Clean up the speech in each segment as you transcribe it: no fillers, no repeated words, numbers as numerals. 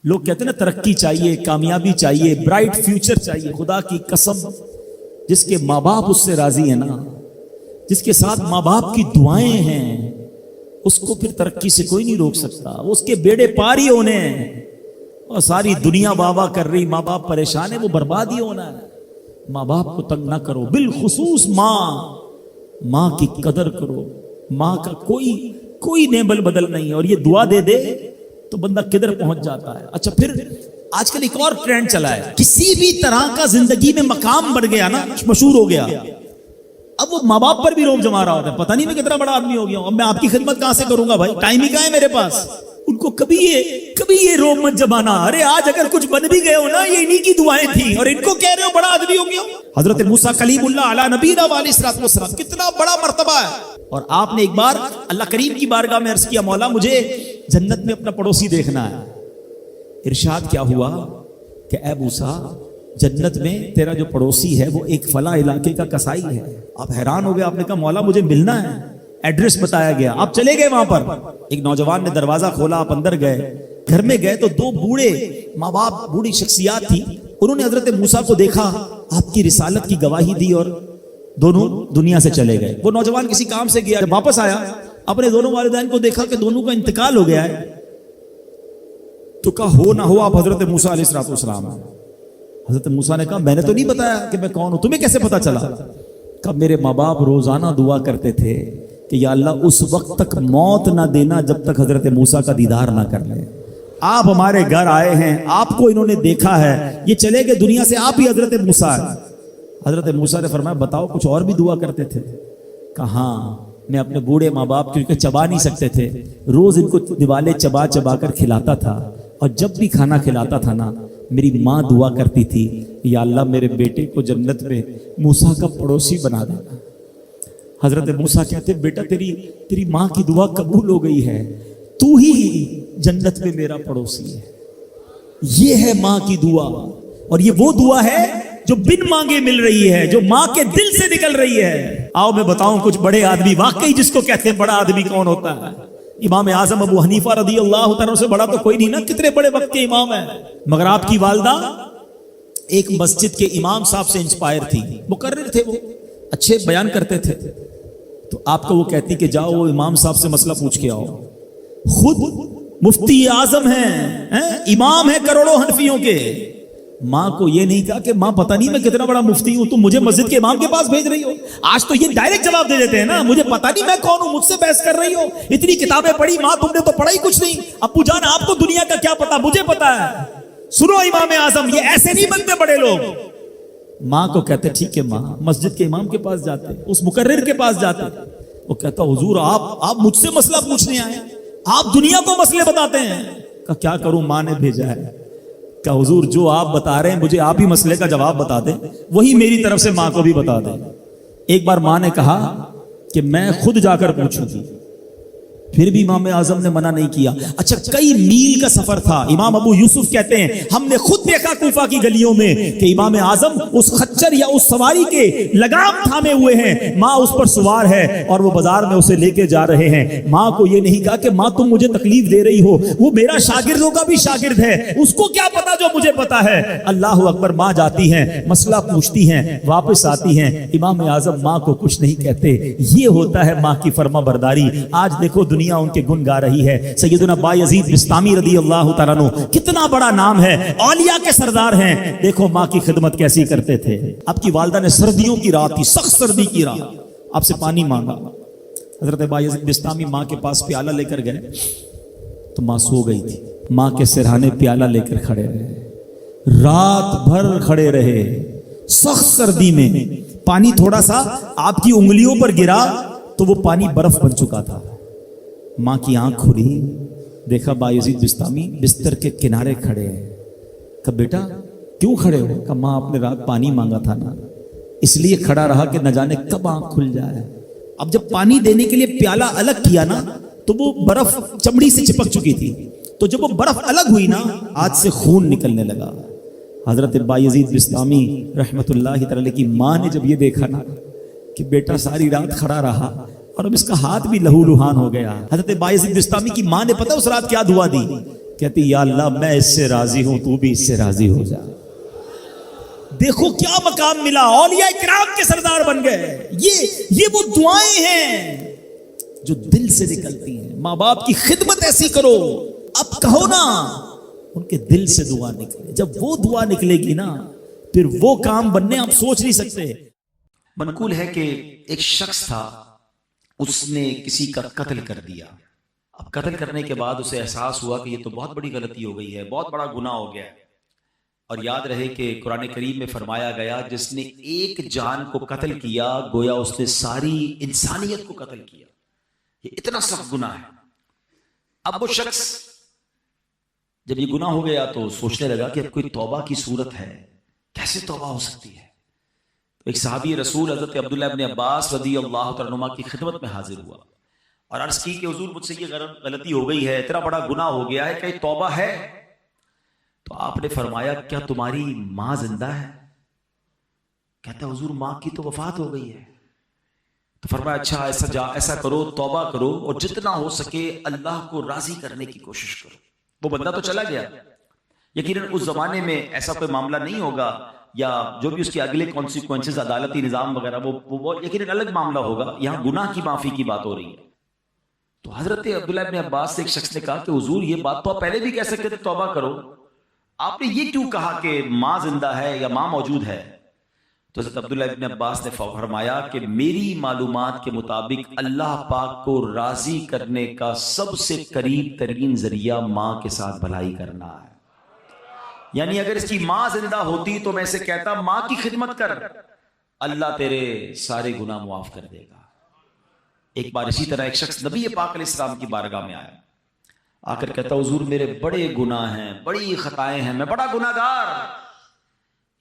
لوگ کہتے ہیں نا ترقی چاہیے، کامیابی چاہیے، برائٹ فیوچر چاہیے. خدا کی قسم جس کے ماں باپ اس سے راضی ہیں نا، جس کے ساتھ ماں باپ کی دعائیں ہیں، اس کو پھر ترقی سے کوئی نہیں روک سکتا. وہ اس کے بیڑے پار ہی ہونے ہیں. اور ساری دنیا واہ واہ کر رہی، ماں باپ پریشان ہے، وہ برباد ہی ہونا ہے. ماں باپ کو تنگ نہ کرو، بالخصوص ماں کی قدر کرو. ماں کا کوئی نیبل بدل نہیں ہے. اور یہ دعا دے دے تو بندہ کدھر پہنچ جاتا ہے. اچھا پھر آج کل ایک اور ٹرینڈ چلا ہے، کسی بھی طرح کا زندگی میں مقام بڑھ گیا نا، مشہور ہو گیا، اب وہ ماں باپ پر بھی روب جما رہا ہوتا ہے. پتہ نہیں میں کتنا بڑا آدمی ہو گیا ہوں، اب میں آپ کی خدمت کہاں سے کروں گا بھائی، ٹائم ہی کہاں ہے میرے پاس. ان کو کبھی یہ روب مت جمانا. ارے آج اگر کچھ بن بھی گئے ہو نا، یہ انہی کی دعائیں تھیں، اور ان کو کہہ رہے ہو بڑا آدمی ہو گیا. حضرت موسیٰ کلیم اللہ علی نبینا علیہ الصلوۃ والسلام، کتنا بڑا مرتبہ ہے. اور آپ نے ایک بار اللہ کریم کی بارگاہ میں عرض کیا، مولا مجھے جنت میں اپنا پڑوسی دیکھنا ہے. ارشاد کیا ہوا کہ اے موسیٰ، جنت میں تیرا جو پڑوسی ہے وہ ایک فلاں علاقے کا کسائی ہے. آپ حیران ہو گئے، آپ نے کہا مولا مجھے ملنا ہے. ایڈریس بتایا گیا، آپ چلے گئے وہاں پر. ایک نوجوان نے دروازہ کھولا، آپ اندر گئے. گھر میں گئے تو دو بوڑھے ماں باپ، بوڑھی شخصیات تھی. انہوں نے حضرت موسیٰ کو دیکھا، آپ کی رسالت کی گواہی دی، اور دونوں دنیا سے چلے گئے. وہ نوجوان کسی کام سے گیا، جب واپس آیا اپنے دونوں والدین کو دیکھا کہ دونوں کا انتقال ہو گیا ہے. تو کہا ہو نہ ہو آپ حضرت موسیٰ علیہ الصلوۃ والسلام. حضرت موسیٰ نے کہا میں نے تو نہیں بتایا کہ میں کون ہوں، تمہیں کیسے پتا چلا؟ کہا میرے ماں باپ روزانہ دعا کرتے تھے کہ یا اللہ اس وقت تک موت نہ دینا جب تک حضرت موسیٰ کا دیدار نہ کر لیں. آپ ہمارے گھر آئے ہیں، آپ کو انہوں نے دیکھا ہے، یہ چلے گئے دنیا سے، آپ ہی حضرت موسیٰ. حضرت موسیٰ نے فرمایا بتاؤ کچھ اور بھی دعا کرتے تھے؟ کہا ہاں، میں اپنے بوڑھے ماں باپ کیونکہ چبا نہیں سکتے تھے، روز ان کو دیوالے چبا چبا کر کھلاتا تھا. اور جب بھی کھانا کھلاتا تھا نا، میری ماں دعا کرتی تھی یا اللہ میرے بیٹے کو جنت میں موسیٰ کا پڑوسی بنا دینا. حضرت موسیٰ کہتے بیٹا تیری ماں کی دعا قبول ہو گئی ہے، تو ہی جنت میں میرا پڑوسی ہے. یہ ہے ماں کی دعا، اور یہ وہ دعا ہے جو بن مانگے مل رہی ہے، جو ماں کے دل سے نکل رہی ہے. آؤ میں بتاؤں کچھ بڑے آدمی، واقعی جس کو کہتے ہیں بڑا آدمی کون ہوتا ہے. امام اعظم ابو حنیفہ رضی اللہ تعالیٰ سے بڑا تو کوئی نہیں نا، کتنے بڑے وقت کے امام ہیں. مگر آپ کی والدہ ایک مسجد کے امام صاحب سے انسپائر تھی، مقرر تھے، وہ اچھے بیان کرتے تھے. تو آپ کو وہ کہتی کہ جاؤ وہ امام صاحب سے مسئلہ پوچھ کے آؤ. خود مفتی اعظم ہیں، امام ہیں کروڑوں حنفیوں کے. ماں کو یہ نہیں کہا کہ ماں پتہ نہیں میں کتنا بڑا مفتی ہوں، تم مجھے مسجد کے امام کے پاس بھیج رہی ہو. آج تو یہ ڈائریکٹ جواب دے دیتے ہیں نا، مجھے پتہ نہیں میں کون ہوں، مجھ سے بحث کر رہی ہو، اتنی کتابیں پڑھی ماں، تم نے تو پڑھا ہی کچھ نہیں. ابو جان آپ کو دنیا کا کیا پتا، مجھے پتا ہے. سنو امام اعظم، یہ ایسے نہیں بنتے بڑے لوگ. ماں کو کہتے ٹھیک ہے ماں، مسجد کے امام کے پاس جاتے، اس مقرر کے پاس جاتے. وہ کہتا حضور آپ مجھ سے مسئلہ پوچھنے آئے، آپ دنیا کو مسئلے بتاتے ہیں. کہ کیا کروں، ماں نے بھیجا ہے. کہ حضور جو آپ بتا رہے ہیں مجھے آپ ہی مسئلے کا جواب بتا دیں، وہی میری طرف سے ماں کو بھی بتا دیں. ایک بار ماں نے کہا کہ میں خود جا کر پوچھوں گی، پھر بھی امام اعظم نے منع نہیں کیا. اچھا کئی میل کا سفر تھا. امام ابو یوسف کہتے ہیں ہم نے خود دیکھا کوفہ کی گلیوں میں کہ امام اعظم اس خچر یا اس سواری کے لگام تھامے ہوئے ہیں، ماں اس پر سوار ہے اور وہ بازار میں اسے لے کے جا رہے ہیں. ماں کو یہ نہیں کہا کہ ماں تم مجھے تکلیف دے رہی ہو، وہ میرا شاگردوں کا بھی شاگرد ہے، اس کو کیا پتا جو مجھے پتا ہے. اللہ اکبر. ماں جاتی ہیں، مسئلہ پوچھتی ہیں، واپس آتی ہیں. امام اعظم ماں کو کچھ نہیں کہتے. یہ ہوتا ہے ماں کی فرما برداری. آج دیکھو دنیا ان کے گن گا رہی ہے. سیدنا بایزید بستامی رضی اللہ تعالیٰ عنہ، کتنا بڑا نام ہے، اولیاء کے سردار ہیں. دیکھو ماں کی خدمت کیسی کرتے تھے. آپ کی والدہ نے سردیوں کی رات تھی، سخت سردی کی رات، آپ سے پانی مانگا. حضرت بایزید بستامی ماں کے پاس پیالہ لے کر گئے تو ماں سو گئی تھی. ماں کے سرہانے پیالہ لے کر کھڑے رہے، رات بھر کھڑے رہے سخت سردی میں. پانی تھوڑا سا آپ کی انگلیوں پر گرا تو وہ پانی برف بن چکا تھا. ماں کی آنکھ کھلی، دیکھا بایزید بستامی بستر کے کنارے کھڑے ہیں. کہا بیٹا کیوں کھڑے ہو؟ کہا ماں آپ نے رات پانی مانگا تھا نا، اس لیے کھڑا رہا کہ نہ جانے کب آنکھ کھل جائے. اب جب پانی دینے کے لیے پیالہ الگ کیا نا تو وہ برف چمڑی سے چپک چکی تھی، تو جب وہ برف الگ ہوئی نا آج سے خون نکلنے لگا. حضرت بایزید بستامی رحمت اللہ تعالی کی ماں نے جب یہ دیکھا نا کہ بیٹا ساری رات کھڑا رہا اور اب اس کا ہاتھ بھی لہو لہان ہو گیا. حضرت بایزید بستامی کی ماں نے پتہ اس رات کیا دعا دی؟ کہتی یا اللہ میں اس سے راضی ہوں، تو بھی اس سے راضی ہو جا۔ دیکھو کیا مقام ملا، اولیاء کرام کے سردار بن گئے۔ یہ وہ دعائیں ہیں جو دل سے نکلتی ہیں۔ ماں باپ کی خدمت ایسی کرو، اب کہو نا ان کے دل سے دعا نکلے۔ جب وہ دعا نکلے گی نا پھر وہ کام بننے آپ سوچ نہیں سکتے۔ منقول ہے کہ ایک شخص تھا، اس نے کسی کا قتل کر دیا۔ اب قتل کرنے کے بعد اسے احساس ہوا کہ یہ تو بہت بڑی غلطی ہو گئی ہے، بہت بڑا گناہ ہو گیا ہے۔ اور یاد رہے کہ قرآن کریم میں فرمایا گیا جس نے ایک جان کو قتل کیا گویا اس نے ساری انسانیت کو قتل کیا۔ یہ اتنا سخت گناہ ہے۔ اب وہ شخص جب یہ گناہ ہو گیا تو سوچنے لگا کہ اب کوئی توبہ کی صورت ہے، کیسے توبہ ہو سکتی ہے؟ تو ایک صحابی رسول حضرت عبداللہ ابن عباس رضی اللہ تعالیٰ عنہما کی خدمت میں حاضر ہوا اور عرض کی کہ حضور مجھ سے یہ غلطی ہو گئی ہے، اتنا بڑا گناہ ہو گیا ہے، کہ توبہ ہے؟ تو آپ نے فرمایا کیا تمہاری ماں زندہ ہے؟ کہتا حضور ماں کی تو وفات ہو گئی ہے۔ تو فرمایا اچھا ایسا کرو، توبہ کرو اور جتنا ہو سکے اللہ کو راضی کرنے کی کوشش کرو۔ وہ بندہ تو چلا گیا، یقیناً اس زمانے میں ایسا کوئی معاملہ نہیں ہوگا، یا جو بھی اس کے اگلے کانسیکوینسز عدالتی نظام وغیرہ وہ یقیناً الگ معاملہ ہوگا۔ یہاں گناہ کی معافی کی بات ہو رہی ہے۔ تو حضرت عبداللہ ابن عباس سے ایک شخص نے کہا کہ حضور یہ بات تو آپ پہلے بھی کہہ سکتے تھے توبہ کرو، آپ نے یہ کیوں کہا کہ ماں زندہ ہے یا ماں موجود ہے؟ تو حضرت عبداللہ ابن عباس نے فرمایا کہ میری معلومات کے مطابق اللہ پاک کو راضی کرنے کا سب سے قریب ترین ذریعہ ماں کے ساتھ بھلائی کرنا ہے۔ یعنی اگر اس کی ماں زندہ ہوتی تو میں اسے کہتا ماں کی خدمت کر، اللہ تیرے سارے گناہ معاف کر دے گا۔ ایک بار اسی طرح ایک شخص نبی پاک علیہ السلام کی بارگاہ میں آیا، آ کر کہتا حضور میرے بڑے گناہ ہیں، بڑی خطائیں ہیں، میں بڑا گناہ گار،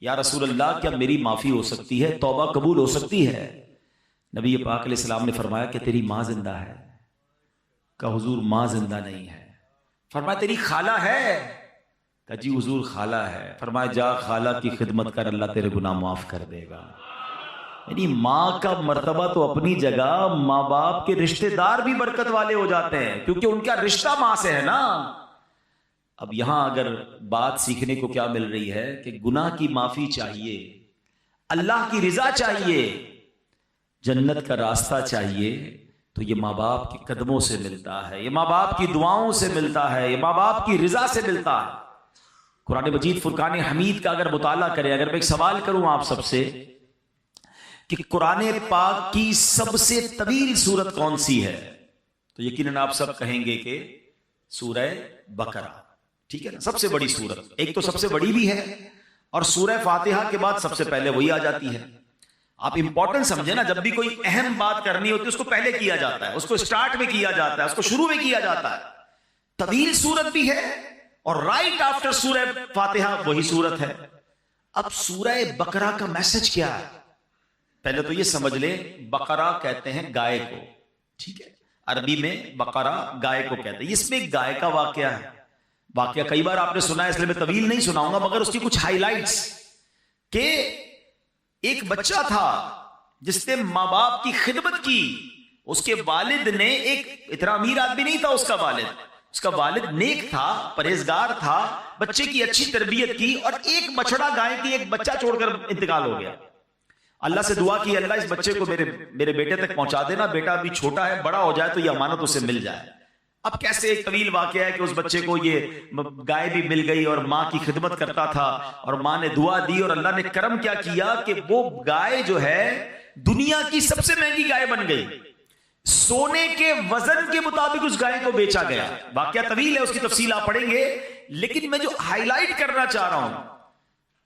یا رسول اللہ کیا میری معافی ہو سکتی ہے، توبہ قبول ہو سکتی ہے؟ نبی پاک علیہ السلام نے فرمایا کہ تیری ماں زندہ ہے؟ کہا حضور ماں زندہ نہیں ہے۔ فرمایا تیری خالہ ہے؟ کہا جی حضور خالہ ہے۔ فرمایا جا خالہ کی خدمت کر، اللہ تیرے گناہ معاف کر دے گا۔ یعنی ماں کا مرتبہ تو اپنی جگہ، ماں باپ کے رشتہ دار بھی برکت والے ہو جاتے ہیں کیونکہ ان کا رشتہ ماں سے ہے نا۔ اب یہاں اگر بات سیکھنے کو کیا مل رہی ہے کہ گناہ کی معافی چاہیے، اللہ کی رضا چاہیے، جنت کا راستہ چاہیے، تو یہ ماں باپ کے قدموں سے ملتا ہے، یہ ماں باپ کی دعاؤں سے ملتا ہے، یہ ماں باپ کی رضا سے ملتا ہے۔ قرآن مجید فرقان حمید کا اگر مطالعہ کریں، اگر میں ایک سوال کروں آپ سب سے کہ قرآن پاک کی سب سے طویل سورت کون سی ہے، تو یقیناً آپ سب کہیں گے کہ سورہ بقرہ، ٹھیک ہے نا، سب سے بڑی سورت۔ ایک تو سب سے بڑی بھی ہے اور سورہ فاتحہ کے بعد سب سے پہلے وہی آ جاتی ہے۔ آپ امپورٹنٹ سمجھے نا، جب بھی کوئی اہم بات کرنی ہوتی ہے اس کو پہلے کیا جاتا ہے، اس کو سٹارٹ میں کیا جاتا ہے، اس کو شروع میں کیا جاتا ہے۔ طویل سورت بھی ہے اور رائٹ آفٹر سورہ فاتحہ وہی سورت ہے۔ اب سورہ بقرہ کا میسج کیا ہے؟ پہلے تو یہ سمجھ لیں بقرہ کہتے ہیں گائے کو، ٹھیک ہے، عربی میں بقرہ گائے کو کہتے ہیں۔ اس میں ایک گائے کا واقعہ ہے، واقعہ کئی بار آپ نے سنا ہے اس لیے میں طویل نہیں سناؤں گا، مگر اس کی کچھ ہائی لائٹس کہ ایک بچہ تھا جس نے ماں باپ کی خدمت کی، اس کے والد نے، ایک اتنا امیر آدمی نہیں تھا اس کا والد، اس کا والد نیک تھا، پرہیزگار تھا، بچے کی اچھی تربیت کی، اور ایک بچڑا گائے کی ایک بچہ چھوڑ کر انتقال ہو گیا۔ اللہ سے دعا کی اللہ اس بچے کو میرے بیٹے تک پہنچا دینا، بیٹا ابھی چھوٹا ہے، بڑا ہو جائے تو یہ امانت اسے مل جائے۔ اب کیسے ایک طویل واقعہ ہے کہ اس بچے کو یہ گائے بھی مل گئی اور ماں کی خدمت کرتا تھا اور ماں نے دعا دی اور اللہ نے کرم کیا کیا کہ وہ گائے جو ہے دنیا کی سب سے مہنگی گائے بن گئی، سونے کے وزن کے مطابق اس گائے کو بیچا گیا۔ واقعہ طویل ہے، اس کی تفصیل آپ پڑھیں گے، لیکن میں جو ہائی لائٹ کرنا چاہ رہا ہوں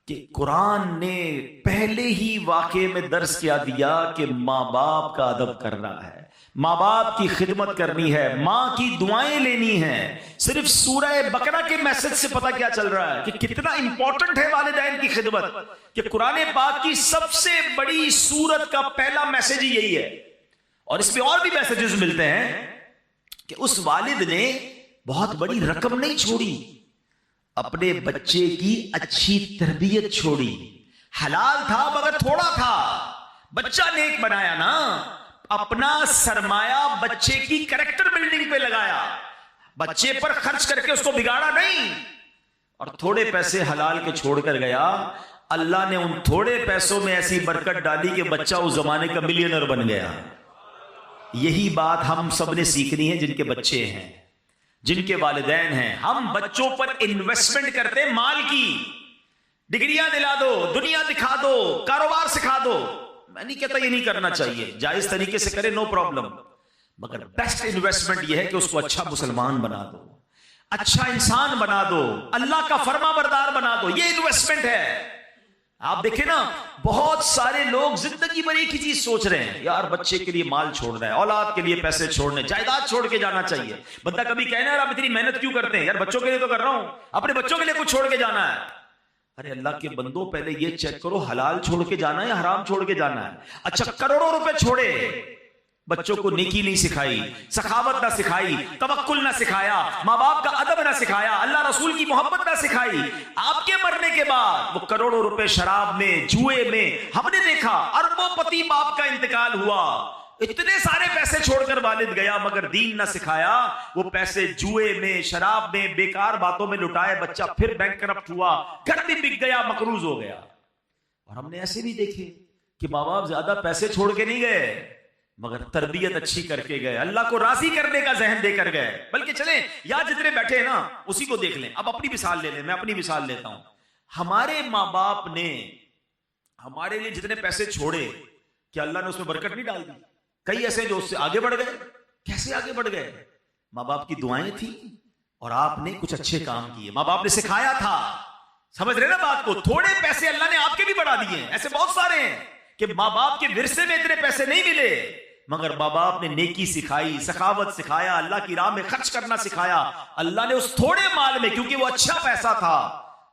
کہ قرآن نے پہلے ہی واقعے میں درس کیا دیا کہ ماں باپ کا ادب کرنا ہے، ماں باپ کی خدمت کرنی ہے، ماں کی دعائیں لینی ہیں۔ صرف سورہ بقرہ کے میسج سے پتہ کیا چل رہا ہے کہ کتنا امپورٹنٹ ہے والدین کی خدمت، کہ قرآن پاک کی سب سے بڑی سورت کا پہلا میسج ہی یہی ہے۔ اور اس میں اور بھی میسجز ملتے ہیں کہ اس والد نے بہت بڑی رقم نہیں چھوڑی، اپنے بچے کی اچھی تربیت چھوڑی، حلال تھا مگر تھوڑا تھا، بچہ نیک بنایا نا، اپنا سرمایہ بچے کی کریکٹر بلڈنگ پہ لگایا، بچے پر خرچ کر کے اس کو بگاڑا نہیں، اور تھوڑے پیسے حلال کے چھوڑ کر گیا، اللہ نے ان تھوڑے پیسوں میں ایسی برکت ڈالی کہ بچہ اس زمانے کا ملینئر بن گیا۔ یہی بات ہم سب نے سیکھنی ہے، جن کے بچے ہیں، جن کے والدین ہیں۔ ہم بچوں پر انویسٹمنٹ کرتے ہیں مال کی، ڈگریاں دلا دو، دنیا دکھا دو، کاروبار سکھا دو۔ میں نہیں کہتا یہ نہیں کرنا چاہیے، جائز طریقے سے کرے، نو پرابلم، مگر بیسٹ انویسٹمنٹ یہ ہے کہ اس کو اچھا مسلمان بنا دو، اچھا انسان بنا دو، اللہ کا فرما بردار بنا دو، یہ انویسٹمنٹ ہے۔ آپ دیکھیں نا، بہت سارے لوگ زندگی بھر ایک ہی چیز سوچ رہے ہیں، یار بچے کے لیے مال چھوڑنا ہے، اولاد کے لیے پیسے چھوڑنے، جائیداد چھوڑ کے جانا چاہیے۔ بندہ کبھی کہنا ہے یار آپ اتنی محنت کیوں کرتے ہیں؟ یار بچوں کے لیے تو کر رہا ہوں، اپنے بچوں کے لیے کچھ چھوڑ کے جانا ہے۔ ارے اللہ کے بندوں، پہلے یہ چیک کرو حلال چھوڑ کے جانا ہے یا حرام چھوڑ کے جانا ہے؟ اچھا کروڑوں روپے چھوڑے، بچوں کو نیکی نہیں سکھائی، سخاوت نہ سکھائی، توکل نہ سکھایا، ماں باپ کا ادب نہ سکھایا، اللہ رسول کی محبت نہ سکھائی، آپ کے مرنے کے بعد وہ کروڑوں روپے شراب میں، جوئے میں، ہم نے دیکھا اربوں پتی باپ کا انتقال ہوا، اتنے سارے پیسے چھوڑ کر والد گیا مگر دین نہ سکھایا، وہ پیسے جوئے میں، شراب میں، بیکار باتوں میں لٹائے، بچہ پھر بینک کرپٹ ہوا، گھر بھی بک گیا، مقروض ہو گیا۔ اور ہم نے ایسے بھی دیکھے کہ ماں باپ زیادہ پیسے چھوڑ کے نہیں گئے مگر تربیت اچھی کر کے گئے، اللہ کو راضی کرنے کا ذہن دے کر گئے۔ بلکہ چلیں یا جتنے بیٹھے ہیں نا اسی کو دیکھ لیں، اب اپنی مثال لے لیں، میں اپنی مثال لیتا ہوں۔ ہمارے ماں باپ نے ہمارے لیے جتنے پیسے چھوڑے، کیا اللہ نے اس میں برکت نہیں ڈال دی؟ کئی ایسے جو اس سے آگے بڑھ گئے۔ کیسے آگے بڑھ گئے؟ ماں باپ کی دعائیں تھیں اور آپ نے کچھ اچھے کام کیے، ماں باپ نے سکھایا تھا۔ سمجھ رہے نا بات کو؟ تھوڑے پیسے اللہ نے آپ کے بھی بڑھا دیے ہیں، ایسے بہت سارے ہیں کہ ماں باپ کے ورثے میں اتنے پیسے نہیں ملے مگر ماں باپ نے نیکی سکھائی، سخاوت سکھایا، اللہ کی راہ میں خرچ کرنا سکھایا، اللہ نے اس تھوڑے مال میں، کیونکہ وہ اچھا پیسہ تھا،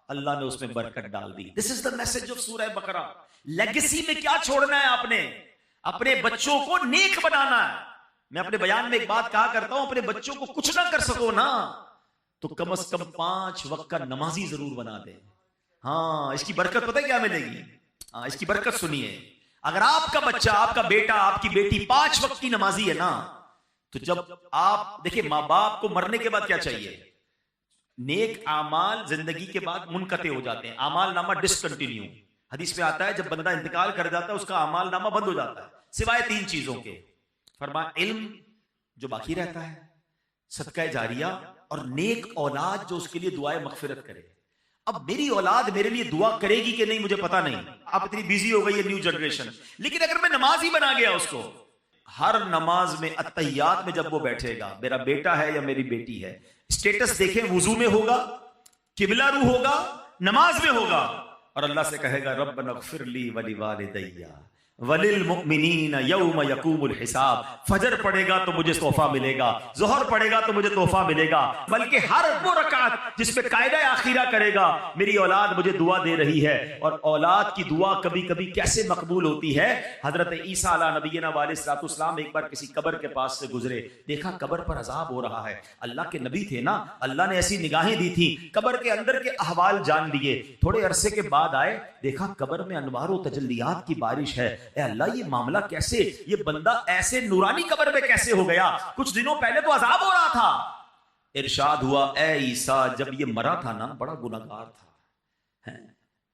اللہ نے اس میں برکت ڈال دی۔ دس از دا میسج آف سورہ بقرہ۔ لیگیسی میں کیا چھوڑنا ہے؟ آپ نے اپنے بچوں کو نیک بنانا ہے۔ میں اپنے بیان میں ایک بات کہا کرتا ہوں، اپنے بچوں کو کچھ نہ کر سکو نا تو کم از کم 5 وقت کا نمازی ضرور بنا دے۔ ہاں اس کی برکت پتہ ہے کیا ملے گی؟ ہاں اس کی برکت سنیے، اگر آپ کا بچہ، آپ کا بیٹا، آپ کی بیٹی 5 وقت کی نمازی ہے نا، تو جب آپ دیکھیں ماں باپ کو مرنے کے بعد کیا چاہیے؟ نیک اعمال زندگی کے بعد منقطع ہو جاتے ہیں، اعمال نامہ ڈسکنٹینیو۔ حدیث میں آتا ہے جب بندہ انتقال کر جاتا ہے اس کا اعمال نامہ بند ہو جاتا ہے سوائے 3 چیزوں کے۔ فرمایا علم جو باقی رہتا ہے، صدقہ جاریہ، اور نیک اولاد جو اس کے لیے دعائے مغفرت کرے۔ اب میری اولاد میرے لیے دعا کرے گی کہ نہیں مجھے پتا نہیں، اب اتنی بیزی ہو گئی ہے نیو جنریشن، لیکن اگر میں نماز ہی بنا گیا اس کو، ہر نماز میں اتحیات میں جب وہ بیٹھے گا، میرا بیٹا ہے یا میری بیٹی ہے، اسٹیٹس دیکھیں، وضو میں ہوگا، قبلہ رو ہوگا، نماز میں ہوگا، اور اللہ سے کہے گا ربنا اغفر لی ولوالدی وللمؤمنین یوم یقوم الحساب۔ فجر پڑھے گا تو مجھے تحفہ ملے گا، ظہر پڑھے گا تو مجھے تحفہ ملے گا، بلکہ ہر وہ رکعت جس پہ قاعدہ آخرہ کرے گا میری اولاد مجھے دعا دے رہی ہے۔ اور اولاد کی دعا کبھی کبھی کیسے مقبول ہوتی ہے؟ حضرت عیسیٰ علیہ نبینا علیہ السلام ایک بار کسی قبر کے پاس سے گزرے، دیکھا قبر پر عذاب ہو رہا ہے، اللہ کے نبی تھے نا، اللہ نے ایسی نگاہیں دی تھی، قبر کے اندر کے احوال جان لیے۔ تھوڑے عرصے کے بعد آئے، دیکھا قبر میں انوار و تجلیات کی بارش ہے، اے اللہ یہ معاملہ کیسے؟ یہ بندہ ایسے نورانی قبر میں کیسے ہو گیا؟ کچھ دنوں پہلے تو عذاب ہو رہا تھا۔ ارشاد ہوا اے عیسیٰ جب یہ مرا تھا نا بڑا گناہگار تھا،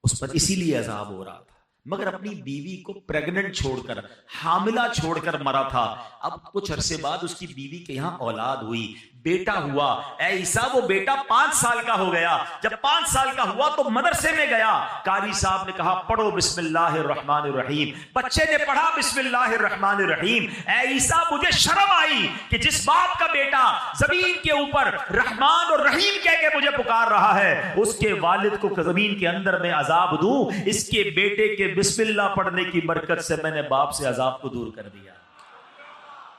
اس پر اسی لیے عذاب ہو رہا تھا، مگر اپنی بیوی کو پریگننٹ چھوڑ کر، حاملہ چھوڑ کر مرا تھا۔ اب کچھ عرصے بعد اس کی بیوی کے یہاں اولاد ہوئی، بیٹا ہوا۔ اے عیسیٰ وہ بیٹا 5 سال کا ہو گیا، جب 5 سال کا ہوا تو مدرسے میں گیا، قاری صاحب نے کہا پڑھو بسم اللہ الرحمن الرحیم، بچے نے پڑھا بسم اللہ الرحمن الرحیم۔ اے عیسیٰ مجھے شرم آئی کہ جس باپ کا بیٹا زمین کے اوپر رحمان اور رحیم کہہ کے مجھے پکار رہا ہے، اس کے والد کو زمین کے اندر میں عذاب دوں، اس کے بیٹے کے بسم اللہ پڑھنے کی برکت سے میں نے باپ سے عذاب کو دور کر دیا۔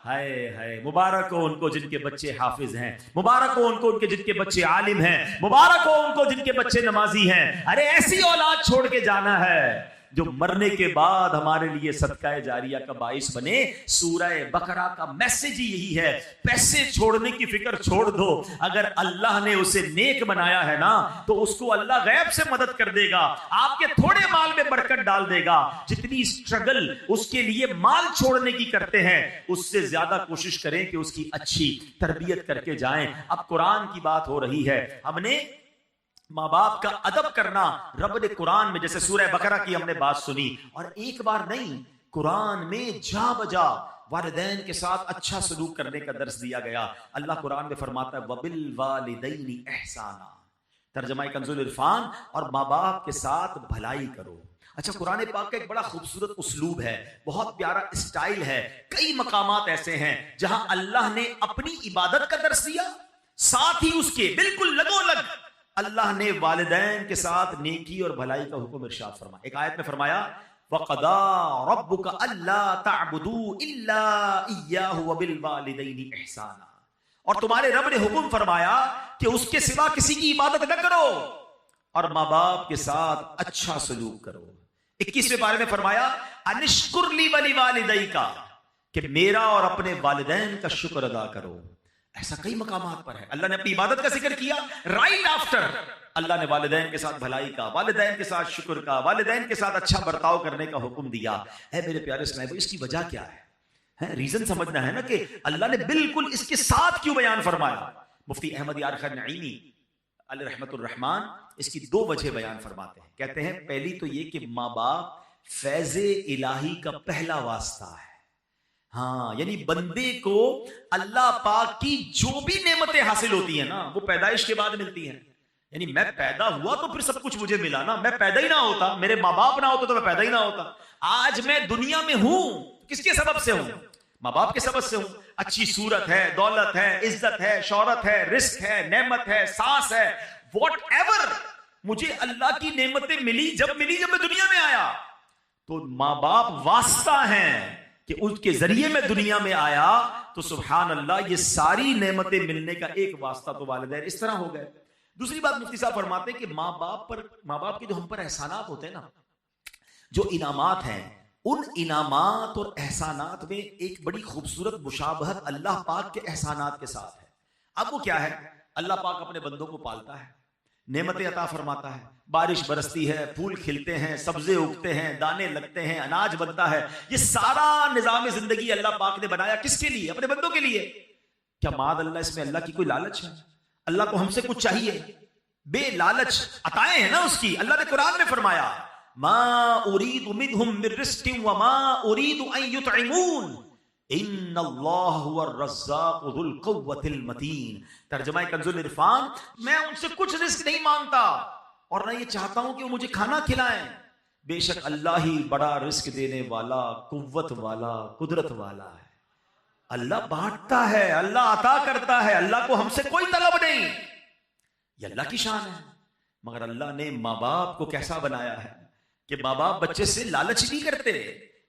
ہائے ہائے، مبارک ہو ان کو جن کے بچے حافظ ہیں، مبارک ہو ان کو جن کے بچے عالم ہیں، مبارک ہو ان کو جن کے بچے نمازی ہیں۔ ارے ایسی اولاد چھوڑ کے جانا ہے، جو مرنے کے بعد ہمارے لیے صدقہ جاریہ کا باعث بنے. سورہ بقرہ کا میسج ہی یہی ہے. پیسے چھوڑنے کی فکر چھوڑ دو. اگر اللہ نے اسے نیک بنایا ہے نا تو اس کو اللہ غیب سے مدد کر دے گا. آپ کے تھوڑے مال میں برکت ڈال دے گا. جتنی اسٹرگل اس کے لیے مال چھوڑنے کی کرتے ہیں اس سے زیادہ کوشش کریں کہ اس کی اچھی تربیت کر کے جائیں. اب قرآن کی بات ہو رہی ہے. ہم نے ماں باپ کا ادب کرنا رب نے قرآن میں جیسے سورہ بقرہ کی ہم نے بات سنی اور ایک بار نہیں قرآن میں جا بجا والدین کے ساتھ اچھا سلوک کرنے کا درس دیا گیا. اللہ قرآن میں فرماتا ہے وَبِالْوَالِدَيْنِ احسانا. ترجمہ کنز العرفان اور ماں باپ کے ساتھ بھلائی کرو. اچھا قرآن پاک کا ایک بڑا خوبصورت اسلوب ہے, بہت پیارا اسٹائل ہے. کئی مقامات ایسے ہیں جہاں اللہ نے اپنی عبادت کا درس دیا, ساتھ ہی اس کے بالکل لگو لگ اللہ نے والدین کے ساتھ نیکی اور بھلائی کا حکم ارشاد فرمایا. ایک آیت میں فرمایا وَقَضَىٰ رَبُّكَ أَلَّا تَعْبُدُوا إِلَّا إِيَّاهُ وَبِالْوَالِدَيْنِ إِحْسَانًا. اور تمہارے رب نے حکم فرمایا کہ اس کے سوا کسی کی عبادت نہ کرو اور ماں باپ کے ساتھ اچھا سلوک کرو. 21ویں پارے میں فرمایا انشکر لی وَلِوَالِدَيْكَ کہ میرا اور اپنے والدین کا شکر ادا کرو. ایسا کئی مقامات پر ہے. اللہ نے اپنی عبادت کا ذکر کیا, رائٹ آفٹر اللہ نے والدین کے ساتھ بھلائی کا, والدین کے ساتھ شکر کا, والدین کے ساتھ اچھا برتاؤ کرنے کا حکم دیا. اے میرے پیارے اسلام, اس کی وجہ کیا ہے؟ ریزن سمجھنا ہے نا کہ اللہ نے بالکل اس کے ساتھ کیوں بیان فرمایا. مفتی احمد یار خان نعیمی علیہ رحمت الرحمان اس کی 2 وجہ بیان فرماتے ہیں. کہتے ہیں پہلی تو یہ کہ ماں باپ فیض الہی کا پہلا واسطہ ہے. ہاں یعنی بندے کو اللہ پاک کی جو بھی نعمتیں حاصل ہوتی ہیں نا وہ پیدائش کے بعد ملتی ہیں. یعنی میں پیدا ہوا تو پھر سب کچھ مجھے ملا نا. میں پیدا ہی نہ ہوتا, میرے ماں باپ نہ ہوتے تو میں پیدا ہی نہ ہوتا. آج میں دنیا میں ہوں کس کے سبب سے ہوں؟ ماں باپ کے سبب سے ہوں. اچھی صورت ہے, دولت ہے, عزت ہے, شہرت ہے, رزق ہے, نعمت ہے, سانس ہے, واٹ ایور مجھے اللہ کی نعمتیں ملی جب میں دنیا میں آیا. تو ماں باپ واسطہ ہیں کہ ان کے ذریعے میں دنیا میں آیا. تو سبحان اللہ یہ ساری نعمتیں ملنے کا ایک واسطہ تو والدین اس طرح ہو گئے. دوسری بات مفتی صاحب فرماتے ہیں کہ ماں باپ کے جو ہم پر احسانات ہوتے ہیں نا, جو انعامات ہیں, ان انعامات اور احسانات میں ایک بڑی خوبصورت مشابہت اللہ پاک کے احسانات کے ساتھ ہے. اب وہ کیا ہے؟ اللہ پاک اپنے بندوں کو پالتا ہے, نعمتیں عطا فرماتا ہے, بارش برستی ہے, پھول کھلتے ہیں, سبزے اگتے ہیں, دانے لگتے ہیں, اناج بنتا ہے. یہ سارا نظام زندگی اللہ پاک نے بنایا کس کے لیے؟ اپنے بندوں کے لیے. کیا معاذ اللہ اس میں اللہ کی کوئی لالچ ہے؟ اللہ کو ہم سے کچھ چاہیے؟ بے لالچ عطائیں ہیں نا اس کی. اللہ نے قرآن میں فرمایا ما اريد منهم من رزق وما اريد ان يطعمون ان اللہ هو الرزاق ذو القوة المتین. ترجمہ کنز العرفان میں ان سے کچھ رزق نہیں مانگتا اور نہ یہ چاہتا ہوں کہ وہ مجھے کھانا کھلائیں. بے شک اللہ ہی بڑا رزق دینے والا, قوت والا, قدرت والا ہے. اللہ بانٹتا ہے, اللہ عطا کرتا ہے, اللہ کو ہم سے کوئی طلب نہیں. یہ اللہ کی شان ہے. مگر اللہ نے ماں باپ کو کیسا بنایا ہے کہ ماں باپ بچے سے لالچ نہیں کرتے.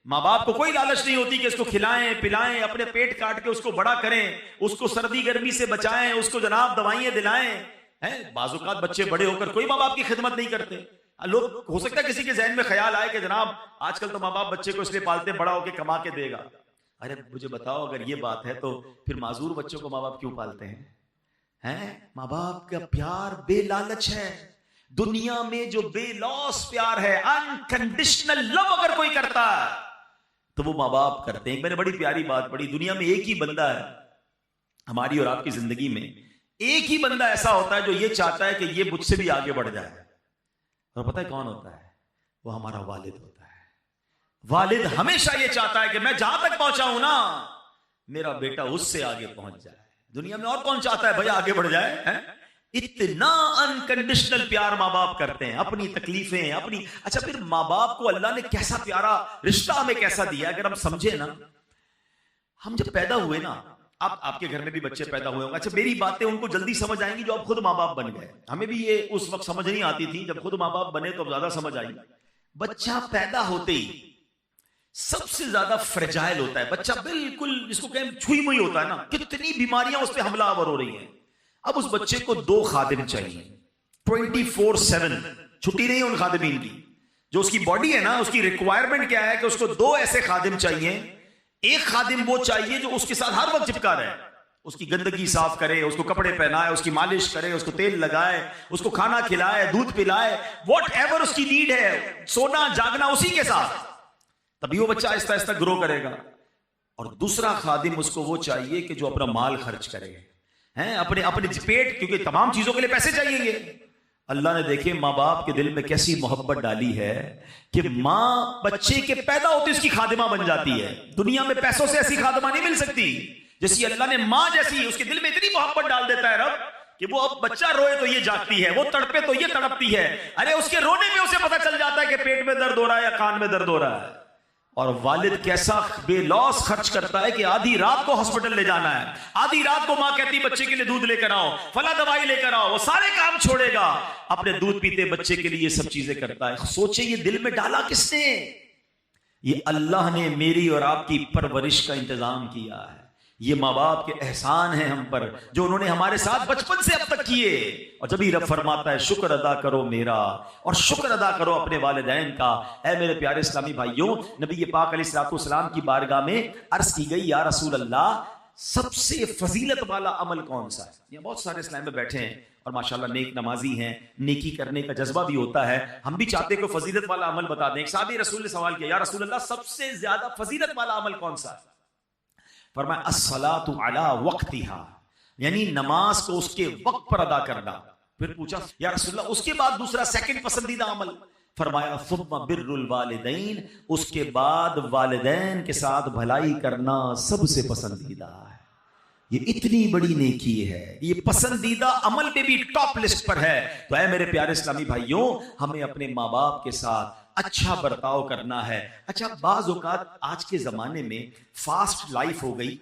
ماں باپ کو کوئی لالچ نہیں ہوتی کہ اس کو کھلائیں پلائیں, اپنے پیٹ کاٹ کے اس کو بڑا کریں, اس کو سردی گرمی سے بچائیں, اس کو جناب دوائیں دلائیں. بعض اوقات بچے بڑے ہو کر کوئی ماں باپ کی خدمت نہیں کرتے. لوگ ہو سکتا ہے کسی کے ذہن میں خیال آئے کہ جناب آج کل تو ماں باپ بچے کو اس لیے پالتے بڑا ہو کے کما کے دے گا. ارے مجھے بتاؤ اگر یہ بات ہے تو پھر معذور بچوں کو ماں باپ کیوں پالتے ہیں؟ ماں باپ کا پیار بے لالچ ہے. دنیا میں جو بے لوس پیار ہے, انکنڈیشنل لو اگر کوئی کرتا ہے تو وہ ماں باپ کرتے ہیں. میں نے بڑی پیاری بات پڑھی, دنیا میں ایک ہی بندہ ہے ہماری اور آپ کی زندگی میں, ایک ہی بندہ ایسا ہوتا ہے جو یہ چاہتا ہے کہ یہ مجھ سے بھی آگے بڑھ جائے. اور پتہ ہے کون ہوتا ہے؟ وہ ہمارا والد ہوتا ہے. والد ہمیشہ یہ چاہتا ہے کہ میں جہاں تک پہنچا ہوں نا میرا بیٹا اس سے آگے پہنچ جائے. دنیا میں اور کون چاہتا ہے بھائی آگے بڑھ جائے؟ اتنا انکنڈیشنل پیار ماں باپ کرتے ہیں, اپنی تکلیفیں اپنی. اچھا پھر ماں باپ کو اللہ نے کیسا پیارا رشتہ ہمیں کیسا دیا اگر ہم سمجھے نا. ہم جب پیدا ہوئے نا, آپ کے گھر میں بھی بچے پیدا ہوئے ہوں گے, اچھا میری باتیں ان کو جلدی سمجھ آئیں گی جو اب خود ماں باپ بن گئے. ہمیں بھی یہ اس وقت سمجھ نہیں آتی تھی, جب خود ماں باپ بنے تو اب زیادہ سمجھ آئی. بچہ پیدا ہوتے ہی سب سے زیادہ فریجائل ہوتا ہے بچہ, بالکل جس کو کہیں چھوئی موئی ہوتا ہے نا, کتنی بیماریاں اس پہ حملہ آور ہو رہی ہیں. اب اس بچے کو 2 خادم چاہیے 24/7, چھٹی نہیں ہے ان خادمین کی. جو اس کی باڈی ہے نا، اس کی ریکوائرمنٹ کیا ہے کہ اس کو 2 ایسے خادم چاہیے. ایک خادم وہ چاہیے جو اس کے ساتھ ہر وقت چپکا رہے، اس کی گندگی صاف کرے، اس کو کپڑے پہنائے، اس کی مالش کرے، اس کو تیل لگائے، اس کو کھانا کھلائے، دودھ پلائے، واٹ ایور اس کی نیڈ ہے، سونا جاگنا اسی کے ساتھ. تبھی وہ بچہ آہستہ آہستہ گرو کرے گا. اور دوسرا خادم اس کو وہ چاہیے کہ جو اپنا مال خرچ کرے، اپنے پیٹ، کیونکہ تمام چیزوں کے لیے پیسے چاہیے گے. اللہ نے دیکھے ماں باپ کے دل میں کیسی محبت ڈالی ہے کہ ماں بچے کے پیدا ہوتے اس کی خادمہ بن جاتی ہے. دنیا میں پیسوں سے ایسی خادمہ نہیں مل سکتی جیسی اللہ نے ماں جیسی، اس کے دل میں اتنی محبت ڈال دیتا ہے رب کہ وہ اب بچہ روئے تو یہ جاگتی ہے، وہ تڑپے تو یہ تڑپتی ہے. ارے اس کے رونے میں اسے پتہ چل جاتا ہے کہ پیٹ میں درد ہو رہا ہے یا کان میں درد ہو رہا ہے. اور والد کیسا بے لوس خرچ کرتا ہے کہ آدھی رات کو ہاسپٹل لے جانا ہے، آدھی رات کو ماں کہتی بچے کے لیے دودھ لے کر آؤ، فلاں دوائی لے کر آؤ، وہ سارے کام چھوڑے گا، اپنے دودھ پیتے بچے کے لیے یہ سب چیزیں کرتا ہے. سوچے یہ دل میں ڈالا کس نے؟ یہ اللہ نے میری اور آپ کی پرورش کا انتظام کیا ہے. یہ ماں باپ کے احسان ہیں ہم پر جو انہوں نے ہمارے ساتھ بچپن سے اب تک کیے. اور جب ہی رب فرماتا ہے شکر ادا کرو میرا اور شکر ادا کرو اپنے والدین کا. اے میرے پیارے اسلامی بھائیوں، نبی پاک علیہ الصلوۃ والسلام کی بارگاہ میں عرض کی گئی یا رسول اللہ سب سے فضیلت والا عمل کون سا ہے؟ یہ بہت سارے اسلام میں بیٹھے ہیں اور ماشاءاللہ نیک نمازی ہیں، نیکی کرنے کا جذبہ بھی ہوتا ہے، ہم بھی چاہتے ہیں کہ فضیلت والا عمل بتا دیں. ایک صحابی رسول نے سوال کیا یا رسول اللہ سب سے زیادہ فضیلت والا عمل کون سا ہے؟ فرمایا الصلاۃ علی وقتہا، یعنی نماز کو اس کے وقت پر ادا کرنا. پھر پوچھا یا رسول اللہ اس کے بعد دوسرا سیکنڈ پسندیدہ عمل؟ فرمایا ثم بر الوالدین، اس کے بعد والدین کے ساتھ بھلائی کرنا سب سے پسندیدہ ہے. یہ اتنی بڑی نیکی ہے، یہ پسندیدہ عمل پہ بھی ٹاپ لسٹ پر ہے. تو اے میرے پیارے اسلامی بھائیوں، ہمیں اپنے ماں باپ کے ساتھ اچھا برتاؤ کرنا ہے. اچھا بعض اوقات آج کے زمانے میں فاسٹ لائف ہو گئی،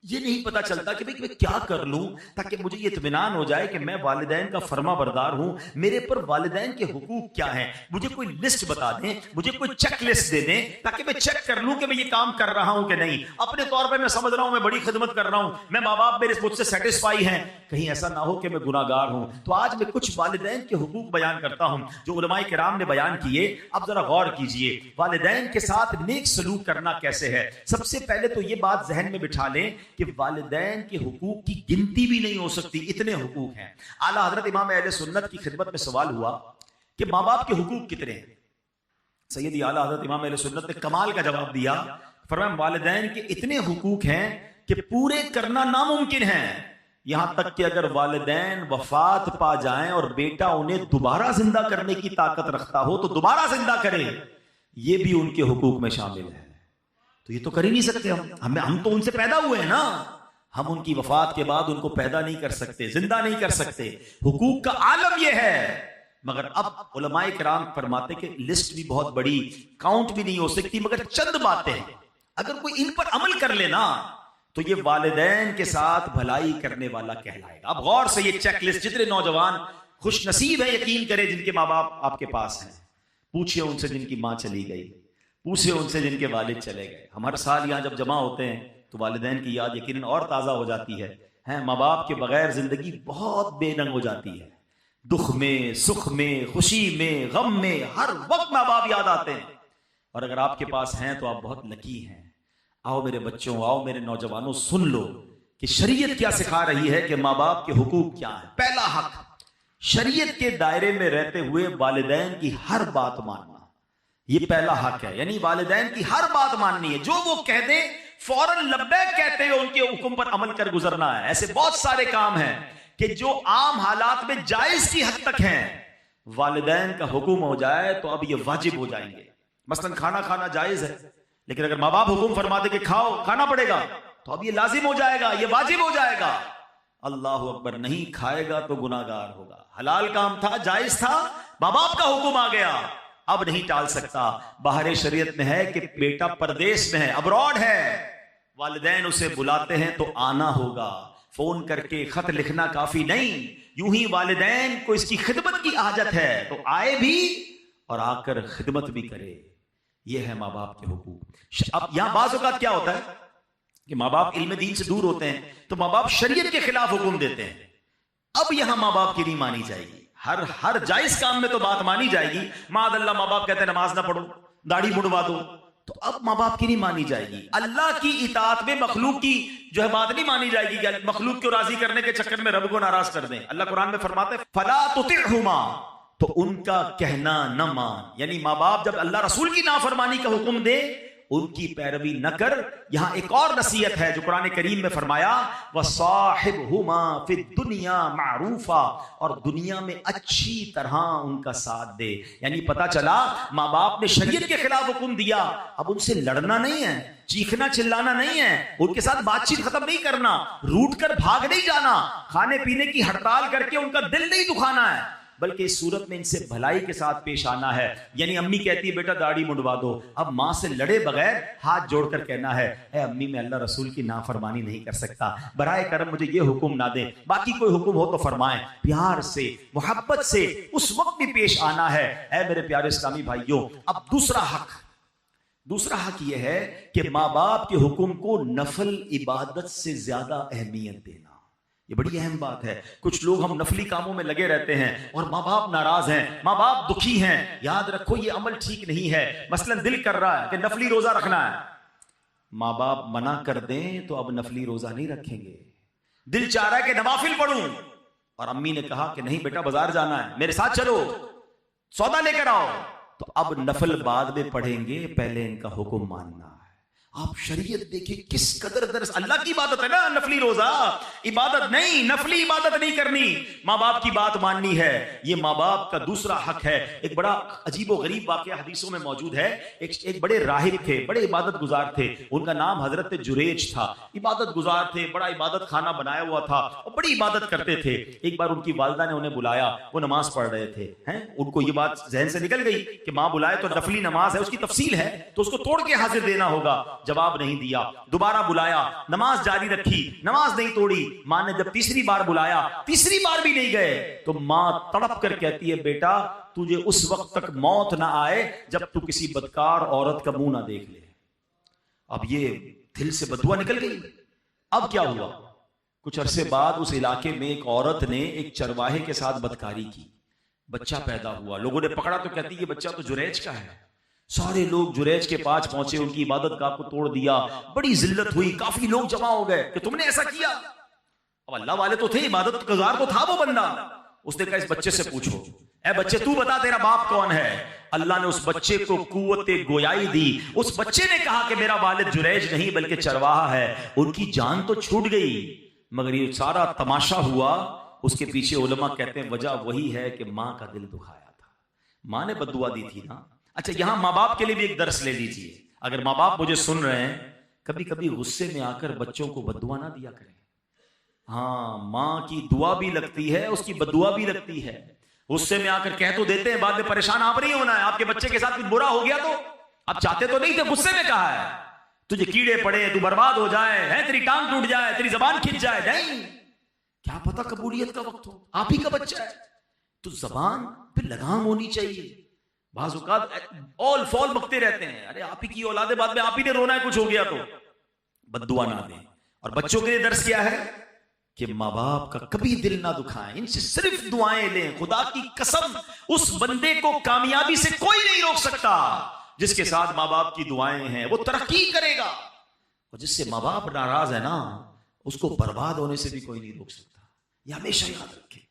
یہ نہیں پتا چلتا کہ میں کیا کر لوں تاکہ مجھے یہ اطمینان ہو جائے کہ میں والدین کا فرما بردار ہوں. میرے پر والدین کے حقوق کیا ہیں؟ مجھے کوئی لسٹ بتا دیں، مجھے کوئی چیک لسٹ دے دیں تاکہ میں چیک کر لوں کہ میں یہ کام کر رہا ہوں کہ نہیں. اپنے طور پہ میں سمجھ رہا ہوں میں بڑی خدمت کر رہا ہوں، میں ماں باپ میرے مجھ سے سیٹسفائی ہیں، کہیں ایسا نہ ہو کہ میں گناہ گار ہوں. تو آج میں کچھ والدین کے حقوق بیان کرتا ہوں جو علماء کرام نے بیان کیے. اب ذرا غور کیجئے والدین کے ساتھ نیک سلوک کرنا کیسے ہے. سب سے پہلے تو یہ بات ذہن میں بٹھا لیں کہ والدین کے حقوق کی گنتی بھی نہیں ہو سکتی، اتنے حقوق ہیں. اعلیٰ حضرت امام اہل سنت کی خدمت میں سوال ہوا کہ ماں باپ کے حقوق کتنے ہیں؟ سیدی اعلیٰ حضرت امام اہل سنت نے کمال کا جواب دیا. فرمایا والدین کے اتنے حقوق ہیں کہ پورے کرنا ناممکن ہے. یہاں تک کہ اگر والدین وفات پا جائیں اور بیٹا انہیں دوبارہ زندہ کرنے کی طاقت رکھتا ہو تو دوبارہ زندہ کرے، یہ بھی ان کے حقوق میں شامل ہے. تو یہ تو کر ہی نہیں سکتے ہم تو ان سے پیدا ہوئے ہیں نا، ہم ان کی وفات کے بعد ان کو پیدا نہیں کر سکتے، زندہ نہیں کر سکتے. حقوق کا عالم یہ ہے. مگر اب علماء کرام فرماتے کہ لسٹ بھی بہت بڑی، کاؤنٹ بھی نہیں ہو سکتی، مگر چند باتیں اگر کوئی ان پر عمل کر لینا تو یہ والدین کے ساتھ بھلائی کرنے والا کہلائے گا. اب غور سے یہ چیک لسٹ، جتنے نوجوان خوش نصیب ہیں یقین کرے جن کے ماں باپ آپ کے پاس ہیں، پوچھئے ان سے جن کی ماں چلی گئی، پوچھئے ان سے جن کے والد چلے گئے. ہم ہر سال یہاں جب جمع ہوتے ہیں تو والدین کی یاد یقیناً اور تازہ ہو جاتی ہے. ماں باپ کے بغیر زندگی بہت بے رنگ ہو جاتی ہے. دکھ میں، سکھ میں، خوشی میں، غم میں، ہر وقت ماں باپ یاد آتے ہیں. اور اگر آپ کے پاس ہیں تو آپ بہت لکی ہیں. آؤ میرے بچوں، آؤ میرے نوجوانوں، سن لو کہ شریعت کیا سکھا رہی ہے کہ ماں باپ کے حقوق کیا ہیں. پہلا حق، شریعت کے دائرے میں رہتے ہوئے والدین کی ہر بات ماننا. یہ پہلا حق ہے، یعنی والدین کی ہر بات ماننی ہے. جو وہ کہہ دیں فوراً لبیک کہتے ہوئے ان کے حکم پر عمل کر گزرنا ہے. ایسے بہت سارے کام ہیں کہ جو عام حالات میں جائز کی حد تک ہیں، والدین کا حکم ہو جائے تو اب یہ واجب ہو جائیں گے. مثلا کھانا کھانا جائز ہے، لیکن اگر ماں باپ حکم فرما دے کہ کھاؤ، کھانا پڑے گا، تو اب یہ لازم ہو جائے گا، یہ واجب ہو جائے گا. اللہ اکبر، نہیں کھائے گا تو گناہ گار ہوگا. حلال کام تھا، جائز تھا، ماں باپ کا حکم آ گیا، اب نہیں ٹال سکتا. باہر شریعت میں ہے کہ بیٹا پردیس میں ہے، ابراڈ ہے، والدین اسے بلاتے ہیں تو آنا ہوگا. فون کر کے خط لکھنا کافی نہیں، یوں ہی والدین کو اس کی خدمت کی حاجت ہے تو آئے بھی اور آ کر خدمت بھی کرے. یہ ہے ماں باپ کے حقوق. اب یہاں بعض اوقات کیا ہوتا ہے کہ ماں باپ علم دین سے دور ہوتے ہیں تو ماں باپ شریعت کے خلاف حکم دیتے ہیں. اب یہاں ماں باپ کی نہیں مانی جائے گی. ہر جائز کام میں تو بات مانی جائے گی. معاذ اللہ ماں باپ کہتے ہیں نماز نہ پڑھو، داڑھی مڑوا دو، تو اب ماں باپ کی نہیں مانی جائے گی. اللہ کی اطاعت میں مخلوق کی جو ہے بات نہیں مانی جائے گی کہ مخلوق کو راضی کرنے کے چکر میں رب کو ناراض کر دیں. اللہ قرآن میں فرماتے ہیں فلا تطعهما، تو ان کا کہنا نہ مان. یعنی ماں باپ جب اللہ رسول کی نافرمانی کا حکم دے ان کی پیروی نہ کر. یہاں ایک اور نصیحت ہے جو قرآن کریم میں فرمایا وَصَاحِبْهُمَا فِي الدُّنْيَا مَعْرُوفًا، اور دنیا میں اچھی طرح ان کا ساتھ دے. یعنی پتا چلا ماں باپ نے شریعت کے خلاف حکم دیا، اب ان سے لڑنا نہیں ہے، چیخنا چلانا نہیں ہے، ان کے ساتھ بات چیت ختم نہیں کرنا، روٹ کر بھاگ نہیں جانا، کھانے پینے کی ہڑتال کر کے ان کا دل نہیں دکھانا ہے، بلکہ اس صورت میں ان سے بھلائی کے ساتھ پیش آنا ہے. یعنی امی کہتی ہے بیٹا داڑھی منڈوا دو، اب ماں سے لڑے بغیر ہاتھ جوڑ کر کہنا ہے اے امی میں اللہ رسول کی نافرمانی نہیں کر سکتا، برائے کرم مجھے یہ حکم نہ دیں، باقی کوئی حکم ہو تو فرمائیں. پیار سے محبت سے اس وقت بھی پیش آنا ہے. اے میرے پیارے اسلامی بھائیوں، اب دوسرا حق یہ ہے کہ ماں باپ کے حکم کو نفل عبادت سے زیادہ اہمیت دینا. یہ بڑی اہم بات ہے. کچھ لوگ ہم نفلی کاموں میں لگے رہتے ہیں اور ماں باپ ناراض ہیں، ماں باپ دکھی ہیں. یاد رکھو یہ عمل ٹھیک نہیں ہے. مثلا دل کر رہا ہے کہ نفلی روزہ رکھنا ہے، ماں باپ منع کر دیں تو اب نفلی روزہ نہیں رکھیں گے. دل چاہ رہا ہے کہ نوافل پڑھوں اور امی نے کہا کہ نہیں بیٹا بازار جانا ہے، میرے ساتھ چلو سودا لے کر آؤ، تو اب نفل بعد میں پڑھیں گے، پہلے ان کا حکم ماننا ہے. آپ شریعت دیکھیں کس قدر درس. اللہ کی عبادت ہے نا نفلی روزہ، عبادت نہیں، نفلی عبادت نہیں کرنی، ماں باپ کی بات ماننی ہے. یہ ماں باپ کا دوسرا حق ہے. ایک بڑا عجیب و غریب واقعہ حدیثوں میں موجود ہے. ایک بڑے راہب تھے، بڑے عبادت گزار تھے، ان کا نام حضرت جریج تھا. عبادت گزار تھے، بڑا عبادت خانہ بنایا ہوا تھا اور بڑی عبادت کرتے تھے. ایک بار ان کی والدہ نے انہیں بلایا، وہ نماز پڑھ رہے تھے. ان کو یہ بات ذہن سے نکل گئی کہ ماں بلائے تو نفلی نماز ہے، اس کی تفصیل ہے تو اس کو توڑ کے حاضر دینا ہوگا. جواب نہیں دیا. دوبارہ بلایا، نماز جاری رکھی، نماز نہیں توڑی. ماں نے جب تیسری بار بلایا، تیسری بار بھی نہیں گئے، تو ماں تڑپ کر کہتی ہے بیٹا تجھے اس وقت تک موت نہ آئے جب تو کسی بدکار عورت کا منہ نہ دیکھ لے. اب یہ دل سے بددعا نکل گئی. اب کیا ہوا؟ کچھ عرصے بعد اس علاقے میں ایک عورت نے ایک چرواہے کے ساتھ بدکاری کی، بچہ پیدا ہوا. لوگوں نے پکڑا تو کہتی یہ بچہ تو جریج کا ہے. سارے لوگ جریج کے پاس پہنچے، ان کی عبادت گاہ کو توڑ دیا. بڑی ذلت ہوئی، کافی لوگ جمع ہو گئے کہ تم نے ایسا کیا. اب اللہ والے تو تھے، عبادت گزار تو تھا وہ بندہ. اس نے کہا اس بچے سے پوچھو، اے بچے تو بتا تیرا باپ کون ہے. اللہ نے اس بچے کو قوت گویائی دی. اس بچے نے کہا کہ میرا والد جریج نہیں بلکہ چرواہا ہے. ان کی جان تو چھوٹ گئی، مگر یہ سارا تماشا ہوا. اس کے پیچھے علماء کہتے ہیں وجہ وہی ہے کہ ماں کا دل دکھایا تھا، ماں نے بددعا دی تھی نا. اچھا یہاں ماں باپ کے لیے بھی ایک درس لے لیجئے. اگر ماں باپ مجھے سن رہے ہیں، کبھی کبھی غصے میں آ کر بچوں کو بددعا نہ دیا کریں. ہاں ماں کی دعا بھی لگتی ہے، اس کی بددعا بھی لگتی ہے. غصے میں آ کر کہہ تو دیتے ہیں، بعد میں پریشان آپ نہیں ہونا ہے. آپ کے بچے کے ساتھ کچھ برا ہو گیا تو آپ چاہتے تو نہیں تھے، غصے میں کہا ہے تجھے کیڑے پڑے، تو برباد ہو جائے، تیری ٹانگ ٹوٹ جائے، تیری زبان کھنچ جائے. نہیں، کیا پتا قبولیت کا وقت ہو، آپ ہی کا بچہ ہے تو زبان پہ لگام ہونی چاہیے. بعض اوقات اول فول بکتے رہتے ہیں، ارے آپ ہی کی اولاد، بعد میں آپ ہی نے رونا ہے کچھ ہو گیا تو. بددعا نہ دیں. اور بچوں کے لیے درس کیا ہے کہ ماں باپ کا کبھی دل نہ دکھائیں، ان سے صرف دعائیں لیں. خدا کی قسم اس بندے کو کامیابی سے کوئی نہیں روک سکتا جس کے ساتھ ماں باپ کی دعائیں ہیں. وہ ترقی کرے گا. اور جس سے ماں باپ ناراض ہے نا، اس کو برباد ہونے سے بھی کوئی نہیں روک سکتا. یہ ہمیشہ یاد رکھیں،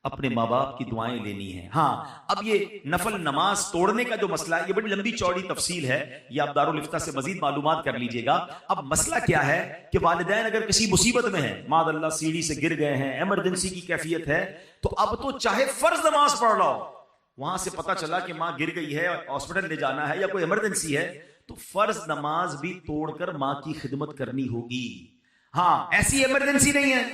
اپنے ماں باپ کی دعائیں لینی ہیں. ہاں اب یہ نفل نماز توڑنے کا جو مسئلہ ہے، یہ بڑی لمبی چوڑی تفصیل ہے، یہ آپ دارالفتہ سے مزید معلومات کر لیجئے گا. اب مسئلہ کیا ہے کہ والدین اگر کسی مصیبت میں ہیں، معاذ اللہ سیڑھی سے گر گئے ہیں، ایمرجنسی کی کیفیت ہے، تو اب تو چاہے فرض نماز پڑھ رہا ہو، وہاں سے پتہ چلا کہ ماں گر گئی ہے، ہاسپٹل لے جانا ہے یا کوئی ایمرجنسی ہے، تو فرض نماز بھی توڑ کر ماں کی خدمت کرنی ہوگی. ہاں ایسی ایمرجنسی نہیں ہے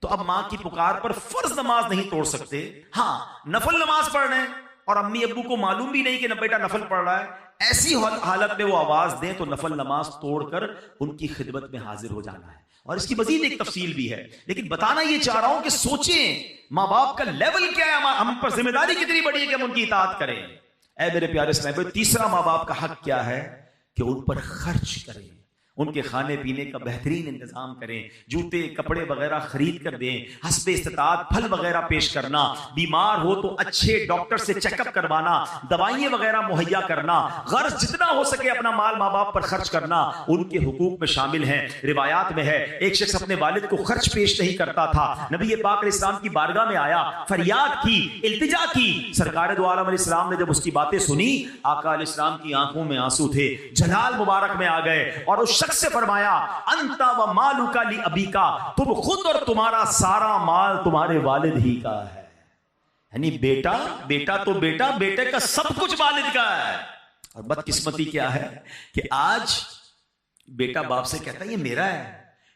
تو اب ماں کی پکار پر فرض نماز نہیں توڑ سکتے. ہاں نفل نماز پڑھ رہے ہیں اور امی ابو کو معلوم بھی نہیں کہ بیٹا نفل پڑھ رہا ہے، ایسی حالت میں وہ آواز دیں تو نفل نماز توڑ کر ان کی خدمت میں حاضر ہو جانا ہے. اور اس کی مزید ایک تفصیل بھی ہے، لیکن بتانا یہ چاہ رہا ہوں کہ سوچیں ماں باپ کا لیول کیا ہے، ہم پر ذمہ داری کتنی بڑی ہے کہ ہم ان کی اطاعت کریں. اے میرے پیارے اسلامی، تیسرا ماں باپ کا حق کیا ہے کہ ان پر خرچ کریں، ان کے کھانے پینے کا بہترین انتظام کریں, جوتے کپڑے وغیرہ خرید کر دیں, حسب استطاعت پھل وغیرہ پیش کرنا, بیمار ہو تو اچھے ڈاکٹر سے چیک اپ کروانا, دوائیں وغیرہ مہیا کرنا, غرض جتنا ہو سکے اپنا مال ماں باپ پر خرچ کرنا ان کے حقوق میں شامل ہیں. روایات میں ہے ایک شخص اپنے والد کو خرچ پیش نہیں کرتا تھا, نبی پاک علیہ السلام کی بارگاہ میں آیا, فریاد کی, التجا کی. سرکار دو عالم علیہ السلام نے جب اس کی باتیں سنی, آقا علیہ السلام کی آنکھوں میں آنسو تھے, جلال مبارک میں آ گئے اور اس شخص سے فرمایا انت و مالک لابیکا, تم خود اور تمہارا سارا مال تمہارے والد ہی کا ہے. یعنی بیٹا تو بیٹا, بیٹے کا سب کچھ والد کا ہے. اور بدقسمتی کیا ہے کہ آج بیٹا باپ سے کہتا ہے یہ میرا ہے,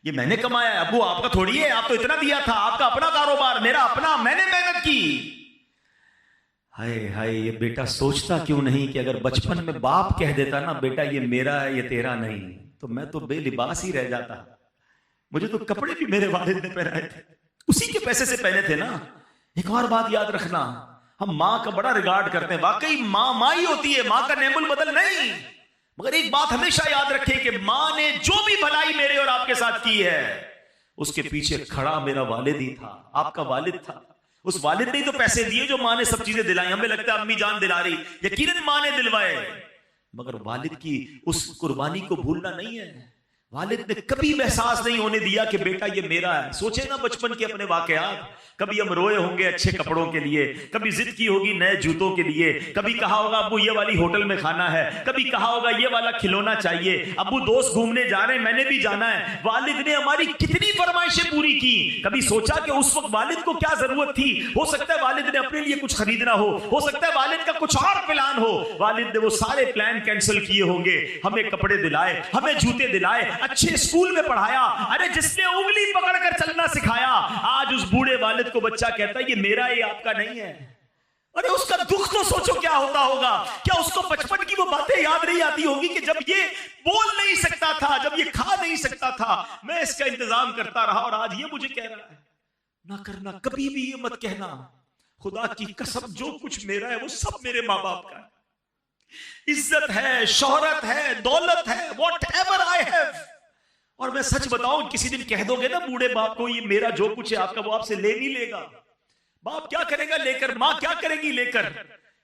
یہ میں نے کمایا ہے, ابو آپ کا تھوڑی ہے, آپ تو اتنا دیا تھا, آپ کا اپنا کاروبار, میرا اپنا, میں نے محنت کی. ہائے ہائے, یہ بیٹا سوچتا کیوں نہیں کہ اگر بچپن میں باپ کہہ دیتا نا بیٹا یہ میرا ہے یہ تیرا نہیں, تو میں تو بے لباس ہی رہ جاتا, مجھے تو کپڑے بھی میرے والد نے پہنائے تھے, اسی کے پیسے سے پہنے تھے نا. ایک اور بات یاد رکھنا, ہم ماں کا بڑا ریگارڈ کرتے ہیں, واقعی ماں ہی ہوتی ہے, ماں کا نعم البدل نہیں. مگر ایک بات ہمیشہ یاد رکھیں کہ ماں نے جو بھی بھلائی میرے اور آپ کے ساتھ کی ہے اس کے پیچھے کھڑا میرا والد ہی تھا, آپ کا والد تھا. اس والد نے تو پیسے دیے جو ماں نے سب چیزیں دلائی. ہمیں لگتا ہے امی جان دلا رہی, یقیناً ماں نے دلوائے, مگر والد کی اس قربانی کو بھولنا نہیں ہے. والد نے کبھی احساس نہیں ہونے دیا کہ بیٹا یہ میرا ہے. سوچے نا بچپن کے اپنے واقعات, کبھی ہم روئے ہوں گے اچھے کپڑوں کے لیے, کبھی ضد کی ہوگی نئے جوتوں کے لیے, کبھی کہا ہوگا ابو یہ والی ہوٹل میں کھانا ہے, کبھی کہا ہوگا یہ والا کھلونا چاہیے, ابو دوست گھومنے جا رہے ہیں میں نے بھی جانا ہے. والد نے ہماری کتنی فرمائشیں پوری کی. کبھی سوچا کہ اس وقت والد کو کیا ضرورت تھی؟ ہو سکتا ہے والد نے اپنے لیے کچھ خریدنا ہو سکتا ہے والد کا کچھ اور پلان ہو, والد نے وہ سارے پلان کینسل کیے ہوں گے, ہمیں کپڑے دلائے, ہمیں جوتے دلائے, اچھے اسکول میں پڑھایا. ارے جس نے انگلی پکڑ کر چلنا سکھایا, آج اس بوڑھے والد کو بچہ کہتا ہے یہ میرا ہے یہ آپ کا نہیں ہے. ارے اس کا دکھ تو سوچو کیا ہوتا ہوگا. کیا اس کو بچپن کی وہ باتیں یاد نہیں آتی ہوگی کہ جب یہ بول نہیں سکتا تھا, جب یہ کھا نہیں سکتا تھا, میں اس کا انتظام کرتا رہا, اور آج یہ مجھے کہہ رہا ہے. نہ کرنا, کبھی بھی یہ مت کہنا خدا کی قسم جو کچھ میرا ہے وہ سب میرے ماں باپ کا ہے. عزت ہے, شہرت ہے, دولت ہے, واٹ ایور آئی ہیو. اور میں سچ بتاؤں, کسی دن کہہ دو گے نا بوڑھے باپ کو یہ میرا جو کچھ ہے آپ کا, وہ آپ سے لے نہیں لے گا. باپ کیا کرے گا لے کر, ماں کیا کرے گی لے کر,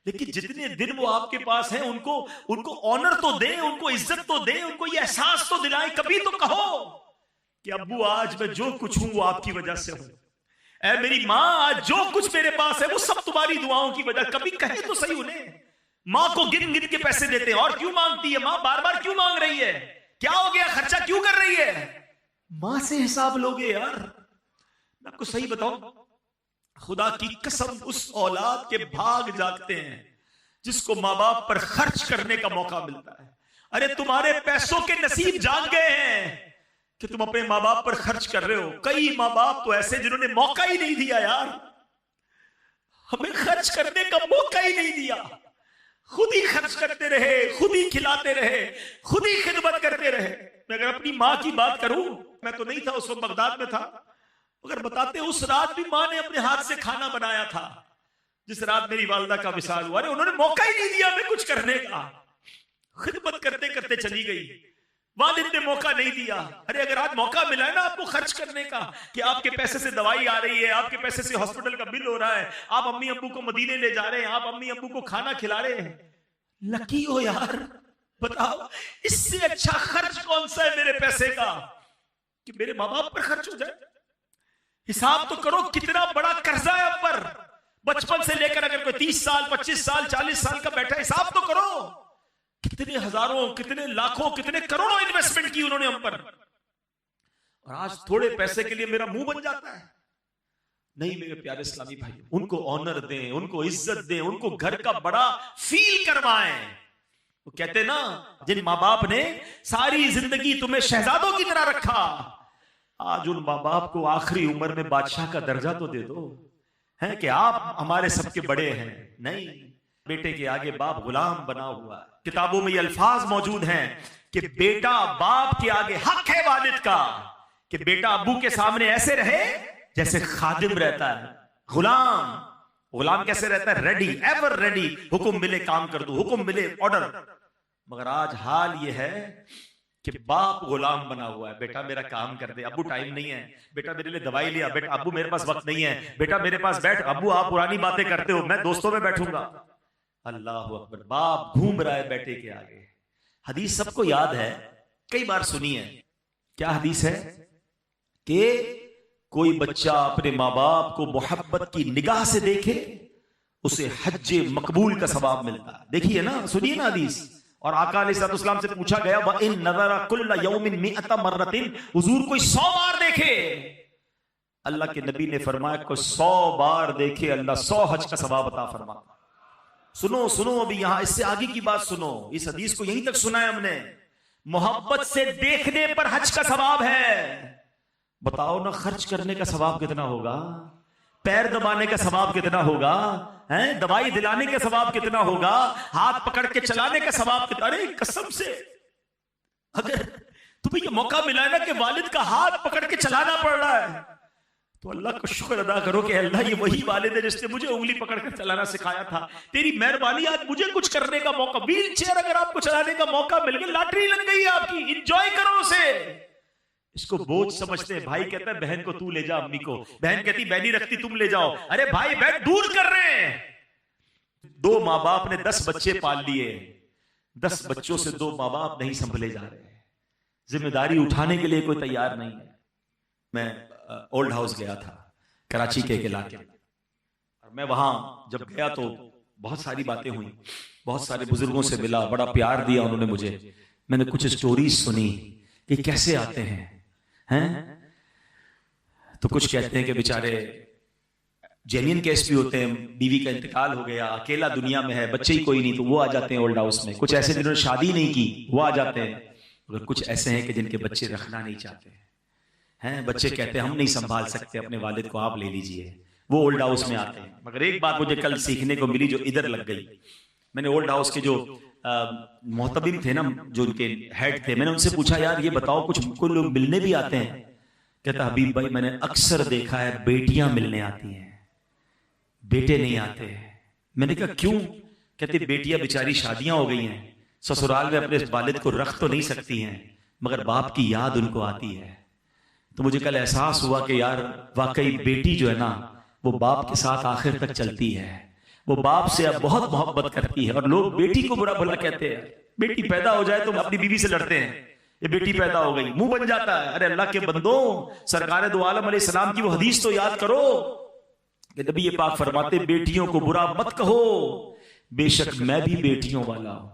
لیکن جتنے دن وہ آپ کے پاس ہیں ان کو آنر تو دیں, ان کو عزت تو دیں, ان کو یہ احساس تو دلائیں. کبھی تو کہو کہ ابو آج میں جو کچھ ہوں وہ آپ کی وجہ سے ہوں, اے میری ماں آج جو کچھ میرے پاس ہے وہ سب تمہاری دعاؤں کی وجہ. کبھی کہے تو صحیح انہیں. ماں کو گن گن کے پیسے دیتے ہیں, اور کیوں مانگتی ہے ماں, بار بار کیوں مانگ رہی ہے, کیا ہو گیا, خرچہ کیوں کر رہی ہے؟ ماں سے حساب لوگے یار. میں آپ کو صحیح بتاؤں, خدا کی قسم اس اولاد کے بھاگ جاگتے ہیں جس کو ماں باپ پر خرچ کرنے کا موقع ملتا ہے. ارے تمہارے پیسوں کے نصیب جاگ گئے ہیں کہ تم اپنے ماں باپ پر خرچ کر رہے ہو. کئی ماں باپ تو ایسے جنہوں نے موقع ہی نہیں دیا یار, ہمیں خرچ کرنے کا موقع ہی نہیں دیا. خود ہی خرچ کرتے رہے, خود ہی کھلاتے رہے, خود ہی خدمت کرتے رہے. میں اگر اپنی ماں کی بات کروں, میں تو نہیں تھا اس وقت, بغداد میں تھا, اگر بتاتے اس رات بھی ماں نے اپنے ہاتھ سے کھانا بنایا تھا جس رات میری والدہ کا وصال ہوا. ارے انہوں نے موقع ہی نہیں دیا ہمیں کچھ کرنے کا, خدمت کرتے کرتے چلی گئی. والد نے موقع نہیں دیا. ارے اگر آج موقع ملا ہے نا آپ کو خرچ کرنے کا, کہ آپ کے پیسے سے دوائی آ رہی ہے, آپ کے پیسے سے ہاسپٹل کا بل ہو رہا ہے, آپ امی ابو کو مدینے لے جا رہے ہیں, آپ امی ابو کو کھانا کھلا رہے ہیں, لکی ہو یار. بتاؤ اس سے اچھا خرچ کون سا ہے میرے پیسے کا کہ میرے ماں باپ پر خرچ ہو جائے. حساب تو کرو کتنا بڑا قرضہ ہے اب پر, بچپن سے لے کر اگر کوئی 30 سال 25 سال 40 سال کا بیٹھا, حساب تو کرو کتنے ہزاروں, کتنے لاکھوں, کتنے کروڑوں انویسٹمنٹ کی انہوں نے ہم پر, اور آج تھوڑے پیسے کے لیے میرا منہ بن جاتا ہے. نہیں میرے پیارے اسلامی بھائی, ان کو آنر دیں, ان کو عزت دیں, ان کو گھر کا بڑا فیل کروائیں. وہ کہتے نا جن ماں باپ نے ساری زندگی تمہیں شہزادوں کی طرح رکھا, آج ان ماں باپ کو آخری عمر میں بادشاہ کا درجہ تو دے دو, ہے کہ آپ ہمارے سب کے بڑے ہیں. نہیں, بیٹے کے آگے باپ غلام بنا ہوا ہے. کتابوں میں یہ الفاظ موجود ہیں کہ بیٹا باپ کے آگے حق ہے والد کا کہ بیٹا ابو کے سامنے ایسے رہے جیسے خادم رہتا ہے. غلام کیسے رہتا ہے؟ ریڈی, ایور ریڈی, حکم ملے کام کر دو, حکم ملے آرڈر. مگر آج حال یہ ہے کہ باپ غلام بنا ہوا ہے. بیٹا میرا کام کر دے, ابو ٹائم نہیں ہے, بیٹا میرے لیے دوائی لیا, بیٹا ابو میرے پاس وقت نہیں ہے, بیٹا میرے پاس بیٹھ, ابو آپ پرانی باتیں کرتے ہو, میں دوستوں میں بیٹھوں گا. اللہ اکبر, باپ گھوم رہا ہے بیٹے کے آگے. حدیث سب کو یاد ہے, کئی بار سنی ہے. کیا حدیث ہے؟ کہ کوئی بچہ اپنے ماں باپ کو محبت کی نگاہ سے دیکھے اسے حج مقبول کا ثواب ملتا ہے. دیکھیے نا, سنیے نا حدیث. اور آقا علیہ السلام سے پوچھا گیا وَإِن نَظَرَ كُلَّ يَوْمٍ مِئَةَ مَرَّةٍ, حضور کوئی 100 بار دیکھے. اللہ کے نبی نے فرمایا کوئی 100 بار دیکھے اللہ 100 حج کا ثواب عطا فرماتا. سنو سنو, ابھی یہاں اس سے آگے کی بات سنو. اس حدیث کو یہیں تک سنا ہے ہم نے. محبت سے دیکھنے پر حج کا ثواب ہے. بتاؤ نا, خرچ کرنے کا ثواب کتنا ہوگا, پیر دبانے کا ثواب کتنا ہوگا, دوائی دلانے کا ثواب کتنا ہوگا, ہاتھ پکڑ کے چلانے کا ثواب کتنا. ارے قسم سے اگر تمہیں یہ موقع ملا ہے نا کہ والد کا ہاتھ پکڑ کے چلانا پڑ رہا ہے تو اللہ کا شکر ادا کرو کہ اللہ یہ وہی والد ہے جس نے مجھے انگلی پکڑ کر چلانا سکھایا تھا. تیری مہربانی آج مجھے کچھ کرنے کا موقع, ویل چیئر اگر آپ کو چلانے کا موقع مل گیا, لاٹری لگ گئی آپ کی, انجوائے کرو اسے. اس کو بوجھ سمجھتے ہیں. بھائی کہتا ہے بہن کو تو لے جا امی کو, بہن کہتی بہن نہیں رکھتی تم لے جاؤ. ارے بھائی بہن دور کر رہے ہیں. 2 ماں باپ نے 10 بچے پال لیے, 10 بچوں سے 2 ماں باپ نہیں سنبھلے جا رہے, ذمہ داری اٹھانے کے لیے کوئی تیار نہیں ہے. میں اولڈ ہاؤس گیا تھا کراچی کے ایک علاقے میں, اور میں وہاں جب گیا تو بہت ساری باتیں ہوئی, بہت سارے بزرگوں سے ملا, بڑا پیار دیا انہوں نے مجھے. میں نے کچھ سٹوریز سنی کہ کیسے آتے ہیں تو کچھ کہتے ہیں کہ بیچارے جینین کیس بھی ہوتے ہیں, بیوی کا انتقال ہو گیا, اکیلا دنیا میں ہے, بچے ہی کوئی نہیں, تو وہ آ جاتے ہیں اولڈ ہاؤس میں. کچھ ایسے جنہوں نے شادی نہیں کی وہ آ جاتے ہیں, اور کچھ ایسے ہیں کہ جن کے بچے رکھنا نہیں چاہتے ہیں. بچے کہتے ہیں ہم نہیں سنبھال سکتے اپنے والد کو, آپ لے لیجئے. وہ اولڈ ہاؤس میں آتے ہیں. مگر ایک بات مجھے کل سیکھنے کو ملی جو ادھر لگ گئی. میں نے اولڈ ہاؤس کے جو محتمم تھے نا, جو ان کے ہیڈ تھے, میں نے ان سے پوچھا یار یہ بتاؤ کچھ کوئی لوگ ملنے بھی آتے ہیں؟ کہتا حبیب بھائی میں نے اکثر دیکھا ہے بیٹیاں ملنے آتی ہیں, بیٹے نہیں آتے. میں نے کہا کیوں؟ کہتے بیٹیاں بیچاری شادیاں ہو گئی ہیں, سسرال میں اپنے والد کو رکھ تو نہیں سکتی ہیں, مگر باپ کی یاد ان کو آتی ہے. تو مجھے کل احساس ہوا کہ یار واقعی بیٹی جو ہے نا وہ باپ کے ساتھ آخر تک چلتی ہے, وہ باپ سے اب بہت محبت کرتی ہے. اور لوگ بیٹی کو برا بھلا کہتے ہیں, بیٹی پیدا ہو جائے تو اپنی بیوی سے لڑتے ہیں, یہ بیٹی پیدا ہو گئی, منہ بن جاتا ہے. ارے اللہ کے بندوں, سرکار دو عالم علیہ السلام کی وہ حدیث تو یاد کرو کہ نبی پاک فرماتے بیٹیوں کو برا مت کہو, بے شک میں بھی بیٹیوں والا ہوں.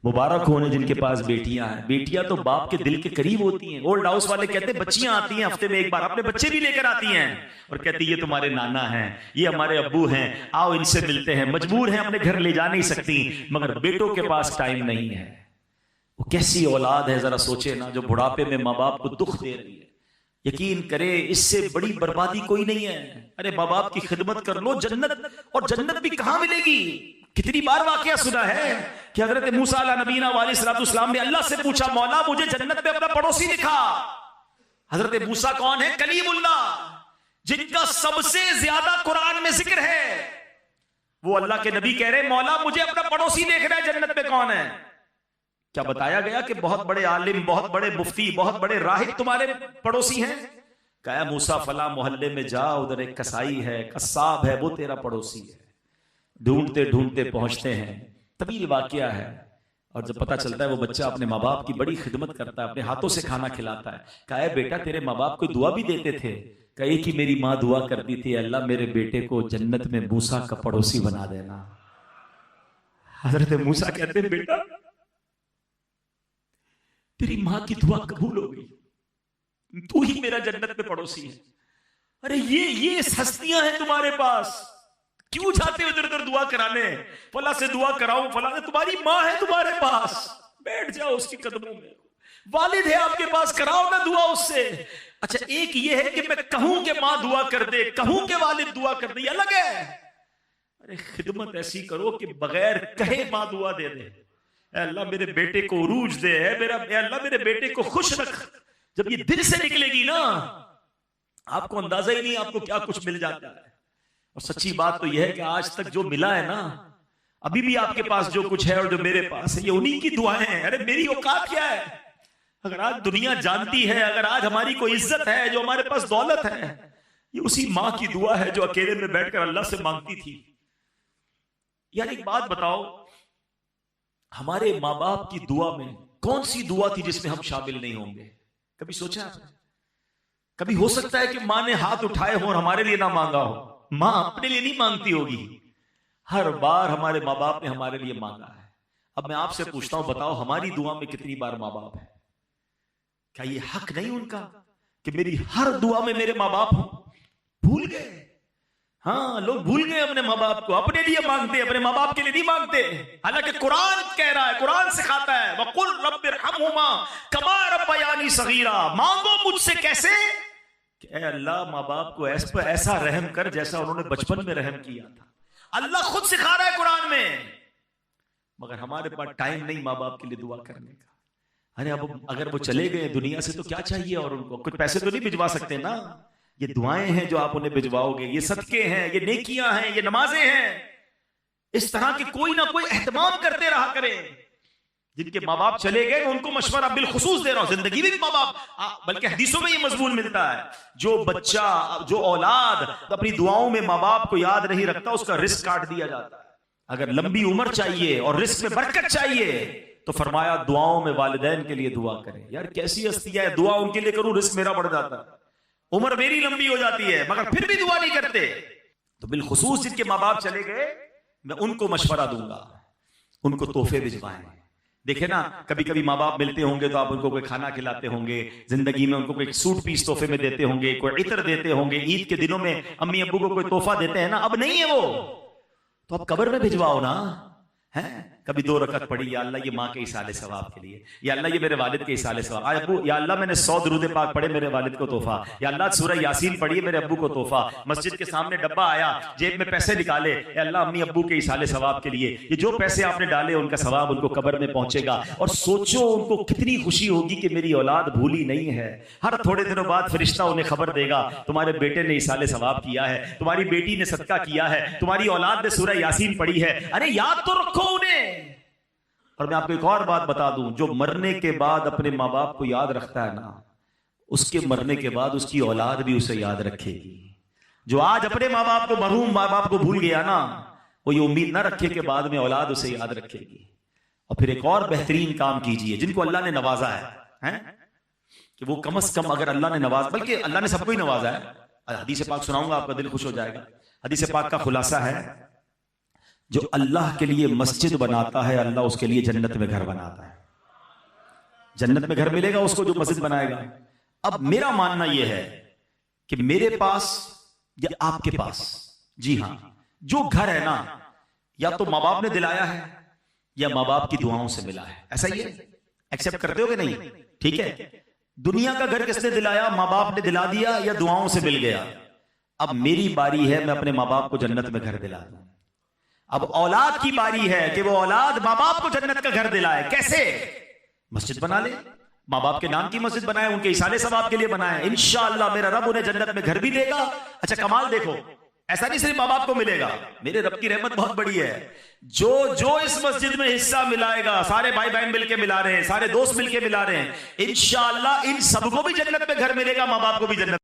مبارک ہونے جن کے پاس بیٹیاں ہیں. بیٹیاں تو باپ کے دل کے قریب ہوتی ہیں. اولڈ ہاؤس والے کہتے ہیں بچیاں آتی ہیں ہفتے میں ایک بار, اپنے بچے بھی لے کر آتی ہیں اور کہتی یہ تمہارے نانا ہیں, یہ ہمارے ابو ہیں, آؤ ان سے ملتے ہیں. مجبور ہیں اپنے گھر لے جا نہیں سکتی, مگر بیٹوں کے پاس ٹائم نہیں ہے. وہ کیسی اولاد ہے ذرا سوچے نا, جو بڑھاپے میں ماں باپ کو دکھ دے رہی ہے. یقین کرے اس سے بڑی بربادی کوئی نہیں ہے. ارے ماں باپ کی خدمت کر لو, جنت, اور جنت بھی کہاں ملے گی. کتنی بار واقعہ سنا ہے کہ حضرت موسیٰ علیہ نبینا علیہ السلام نے اللہ سے پوچھا مولا مجھے جنت میں اپنا پڑوسی دکھا. حضرت موسیٰ کون ہے؟ کلیم اللہ, جن کا سب سے زیادہ قرآن میں ذکر ہے. وہ اللہ کے نبی کہہ رہے مولا مجھے اپنا پڑوسی دیکھنا ہے جنت میں کون ہے. کیا بتایا گیا کہ بہت بڑے عالم, بہت بڑے مفتی, بہت بڑے راہب تمہارے پڑوسی ہیں؟ کہا موسیٰ فلاں محلے میں جا, ادھر ایک کسائی ہے, قصاب ہے, وہ تیرا پڑوسی ہے. ڈھونڈتے ڈھونڈتے پہنچتے ہیں. طویل واقعہ ہے, اور جب پتہ چلتا ہے وہ بچہ اپنے ماں باپ کی بڑی خدمت کرتا ہے, اپنے ہاتھوں سے کھانا کھلاتا ہے. کہا بیٹا تیرے ماں باپ کوئی دعا بھی دیتے تھے؟ کہا کہ میری ماں دعا کرتی تھی اللہ میرے بیٹے کو جنت میں موسیٰ کا پڑوسی بنا دینا. حضرت موسیٰ کہتے ہیں بیٹا تیری ماں کی دعا قبول ہو گئی, تو ہی میرا جنت میں پڑوسی ہے. ارے یہ ہستیاں ہیں تمہارے پاس, کیوں جاتے ہو ادھر ادھر دعا کرانے؟ فلاں سے دعا کراؤں, فلاں سے, تمہاری ماں ہے تمہارے پاس, بیٹھ جاؤ اس کے قدموں میں. والد ہے آپ کے پاس, کراؤ نا دعا اس سے. اچھا ایک یہ ہے کہ میں کہوں کہ ماں دعا کر دے, کہوں کہ والد دعا کر دے, یہ الگ ہے. ارے خدمت ایسی کرو کہ بغیر کہے ماں دعا دے دے. اے اللہ میرے بیٹے کو عروج دے, اے اللہ میرے بیٹے کو خوش رکھ. جب یہ دل سے نکلے گی نا آپ کو اندازہ ہی نہیں آپ کو کیا کچھ مل جاتا ہے. اور سچی بات تو یہ ہے کہ آج تک جو ملا ہے نا, ابھی بھی آپ کے پاس جو کچھ ہے اور جو میرے پاس ہے, یہ انہی کی دعائیں ہیں. ارے میری اوقات کیا ہے, اگر آج دنیا جانتی ہے، اگر آج ہماری کوئی عزت ہے، جو ہمارے پاس دولت ہے، یہ اسی ماں کی دعا ہے جو اکیلے میں بیٹھ کر اللہ سے مانگتی تھی. یار ایک بات بتاؤ، ہمارے ماں باپ کی دعا میں کون سی دعا تھی جس میں ہم شامل نہیں ہوں گے؟ کبھی سوچا آپ نے؟ کبھی ہو سکتا ہے کہ ماں نے ہاتھ اٹھائے ہوں اور ہمارے لیے نہ مانگا ہو؟ ماں اپنے لیے نہیں مانگتی ہوگی، ہر بار ہمارے ماں باپ نے ہمارے لیے مانگا ہے. اب میں آپ سے پوچھتا ہوں، بتاؤ ہماری دعا میں کتنی بار ماں باپ ہے؟ کیا یہ حق نہیں ان کا کہ میری ہر دعا میں میرے ماں باپ ہوں؟ بھول گئے. ہاں، لوگ بھول گئے اپنے ماں باپ کو، اپنے لیے مانگتے، اپنے ماں باپ کے لیے نہیں مانگتے. حالانکہ قرآن کہہ رہا ہے، قرآن سکھاتا ہے وَقُلْ رَبِّ ارْحَمْهُمَا كَمَا رَبَّيَانِي صَغِيرًا. مانگو مجھ سے کیسے کہ اے اللہ ماں باپ کو ایسا رحم کر جیسا انہوں نے بچپن میں رحم کیا تھا. اللہ خود سکھا رہا ہے قرآن میں. مگر ہمارے پاس ٹائم نہیں ماں باپ کے لیے دعا کرنے کا. ارے اب اگر وہ چلے گئے دنیا سے تو کیا چاہیے، اور ان کو کچھ پیسے تو نہیں بھجوا سکتے نا. یہ دعائیں ہیں جو آپ انہیں بھجواؤ گے، یہ صدقے ہیں، یہ نیکیاں ہیں، یہ نمازیں ہیں. اس طرح کے کوئی نہ کوئی اہتمام کرتے رہا کریں. جن کے ماں باپ چلے گئے ان کو مشورہ بالخصوص دے رہا ہوں، زندگی میں بھی ماں باپ، بلکہ حدیثوں میں یہ مضمون ملتا ہے، جو بچہ، جو اولاد اپنی دعاؤں میں ماں باپ کو یاد نہیں رکھتا اس کا رزق کاٹ دیا جاتا ہے. اگر لمبی عمر چاہیے اور رزق میں برکت چاہیے تو فرمایا دعاؤں میں والدین کے لیے دعا کریں. یار کیسی ہستی ہے، دعا ان کے لیے کروں رزق میرا بڑھ جاتا ہے، عمر میری لمبی ہو جاتی ہے، مگر پھر بھی دعا نہیں کرتے. تو بالخصوص جن کے ماں باپ چلے گئے میں ان کو مشورہ دوں گا، ان کو تحفے بھجوائیں. دیکھیں نا، کبھی کبھی ماں باپ ملتے ہوں گے تو آپ ان کو کوئی کھانا کھلاتے ہوں گے، زندگی میں ان کو کوئی سوٹ پیس تحفے میں دیتے ہوں گے، کوئی عطر دیتے ہوں گے، عید کے دنوں میں امی ابو کو کوئی تحفہ دیتے ہیں نا. اب نہیں ہے وہ تو اب قبر میں بھجواؤ نا. کبھی 2 رکعت پڑھی، یا اللہ یہ ماں کے ایصال ثواب کے لیے، یا اللہ یہ میرے والد کے ایصال ثواب. آج ابو یا اللہ میں نے 100 درود پاک پڑھے میرے والد کو تحفہ، یا اللہ سورہ یاسین پڑھی میرے ابو کو تحفہ. مسجد کے سامنے ڈبہ آیا، جیب میں پیسے نکالے، اے اللہ امی ابو کے ایصال ثواب کے لیے. یہ جو پیسے آپ نے ڈالے ان کا ثواب ان کو قبر میں پہنچے گا. اور سوچو ان کو کتنی خوشی ہوگی کہ میری اولاد بھولی نہیں ہے. ہر تھوڑے دنوں بعد فرشتہ انہیں خبر دے گا تمہارے بیٹے نے ایصال ثواب کیا ہے، تمہاری بیٹی نے صدقہ کیا ہے، تمہاری اولاد نے سورہ یاسین پڑھی ہے. ارے یاد تو رکھو انہیں. اور میں آپ کو ایک اور بات بتا دوں، جو مرنے کے بعد اپنے ماں باپ کو یاد رکھتا ہے نا، اس کے مرنے کے بعد اس کی اولاد بھی اسے یاد رکھے گی. جو آج اپنے ماں باپ کو، مرحوم ماں باپ کو بھول گیا نا، وہ یہ امید نہ رکھے کہ بعد میں اولاد اسے یاد رکھے گی. اور پھر ایک اور بہترین کام کیجئے جن کو اللہ نے نوازا ہے کہ وہ کم از کم، اگر اللہ نے نواز، بلکہ اللہ نے سب کو ہی نوازا ہے. حدیث پاک سناؤں گا، آپ کا دل خوش ہو جائے گا. حدیث پاک کا خلاصہ ہے، جو اللہ کے لیے مسجد بناتا ہے اللہ اس کے لیے جنت میں گھر بناتا ہے. جنت میں گھر ملے گا اس کو جو مسجد بنائے گا. اب میرا ماننا یہ ہے کہ میرے پاس یا آپ کے پاس، جی ہاں، جو گھر ہے نا، یا تو ماں باپ نے دلایا ہے یا ماں باپ کی دعاؤں سے ملا ہے. ایسا ہی ہے، ایکسپٹ کرتے ہو کہ نہیں؟ ٹھیک ہے. دنیا کا گھر کس نے دلایا؟ ماں باپ نے دلا دیا یا دعاؤں سے مل گیا. اب میری باری ہے میں اپنے ماں باپ کو جنت میں گھر دلا دوں. اب اولاد کی باری ہے کہ وہ اولاد ماں باپ کو جنت کا گھر دلائے. کیسے؟ مسجد بنا لے، ماں باپ کے نام کی مسجد بنائے، ان کے ایصال ثواب کے لیے بنائے. انشاءاللہ میرا رب انہیں جنت میں گھر بھی دے گا. اچھا کمال دیکھو، ایسا نہیں صرف ماں باپ کو ملے گا، میرے رب کی رحمت بہت بڑی ہے. جو اس مسجد میں حصہ ملائے گا، سارے بھائی بہن مل کے ملا رہے ہیں، سارے دوست مل کے ملا رہے ہیں، انشاءاللہ ان سب کو بھی جنت میں گھر ملے گا، ماں باپ کو بھی جنت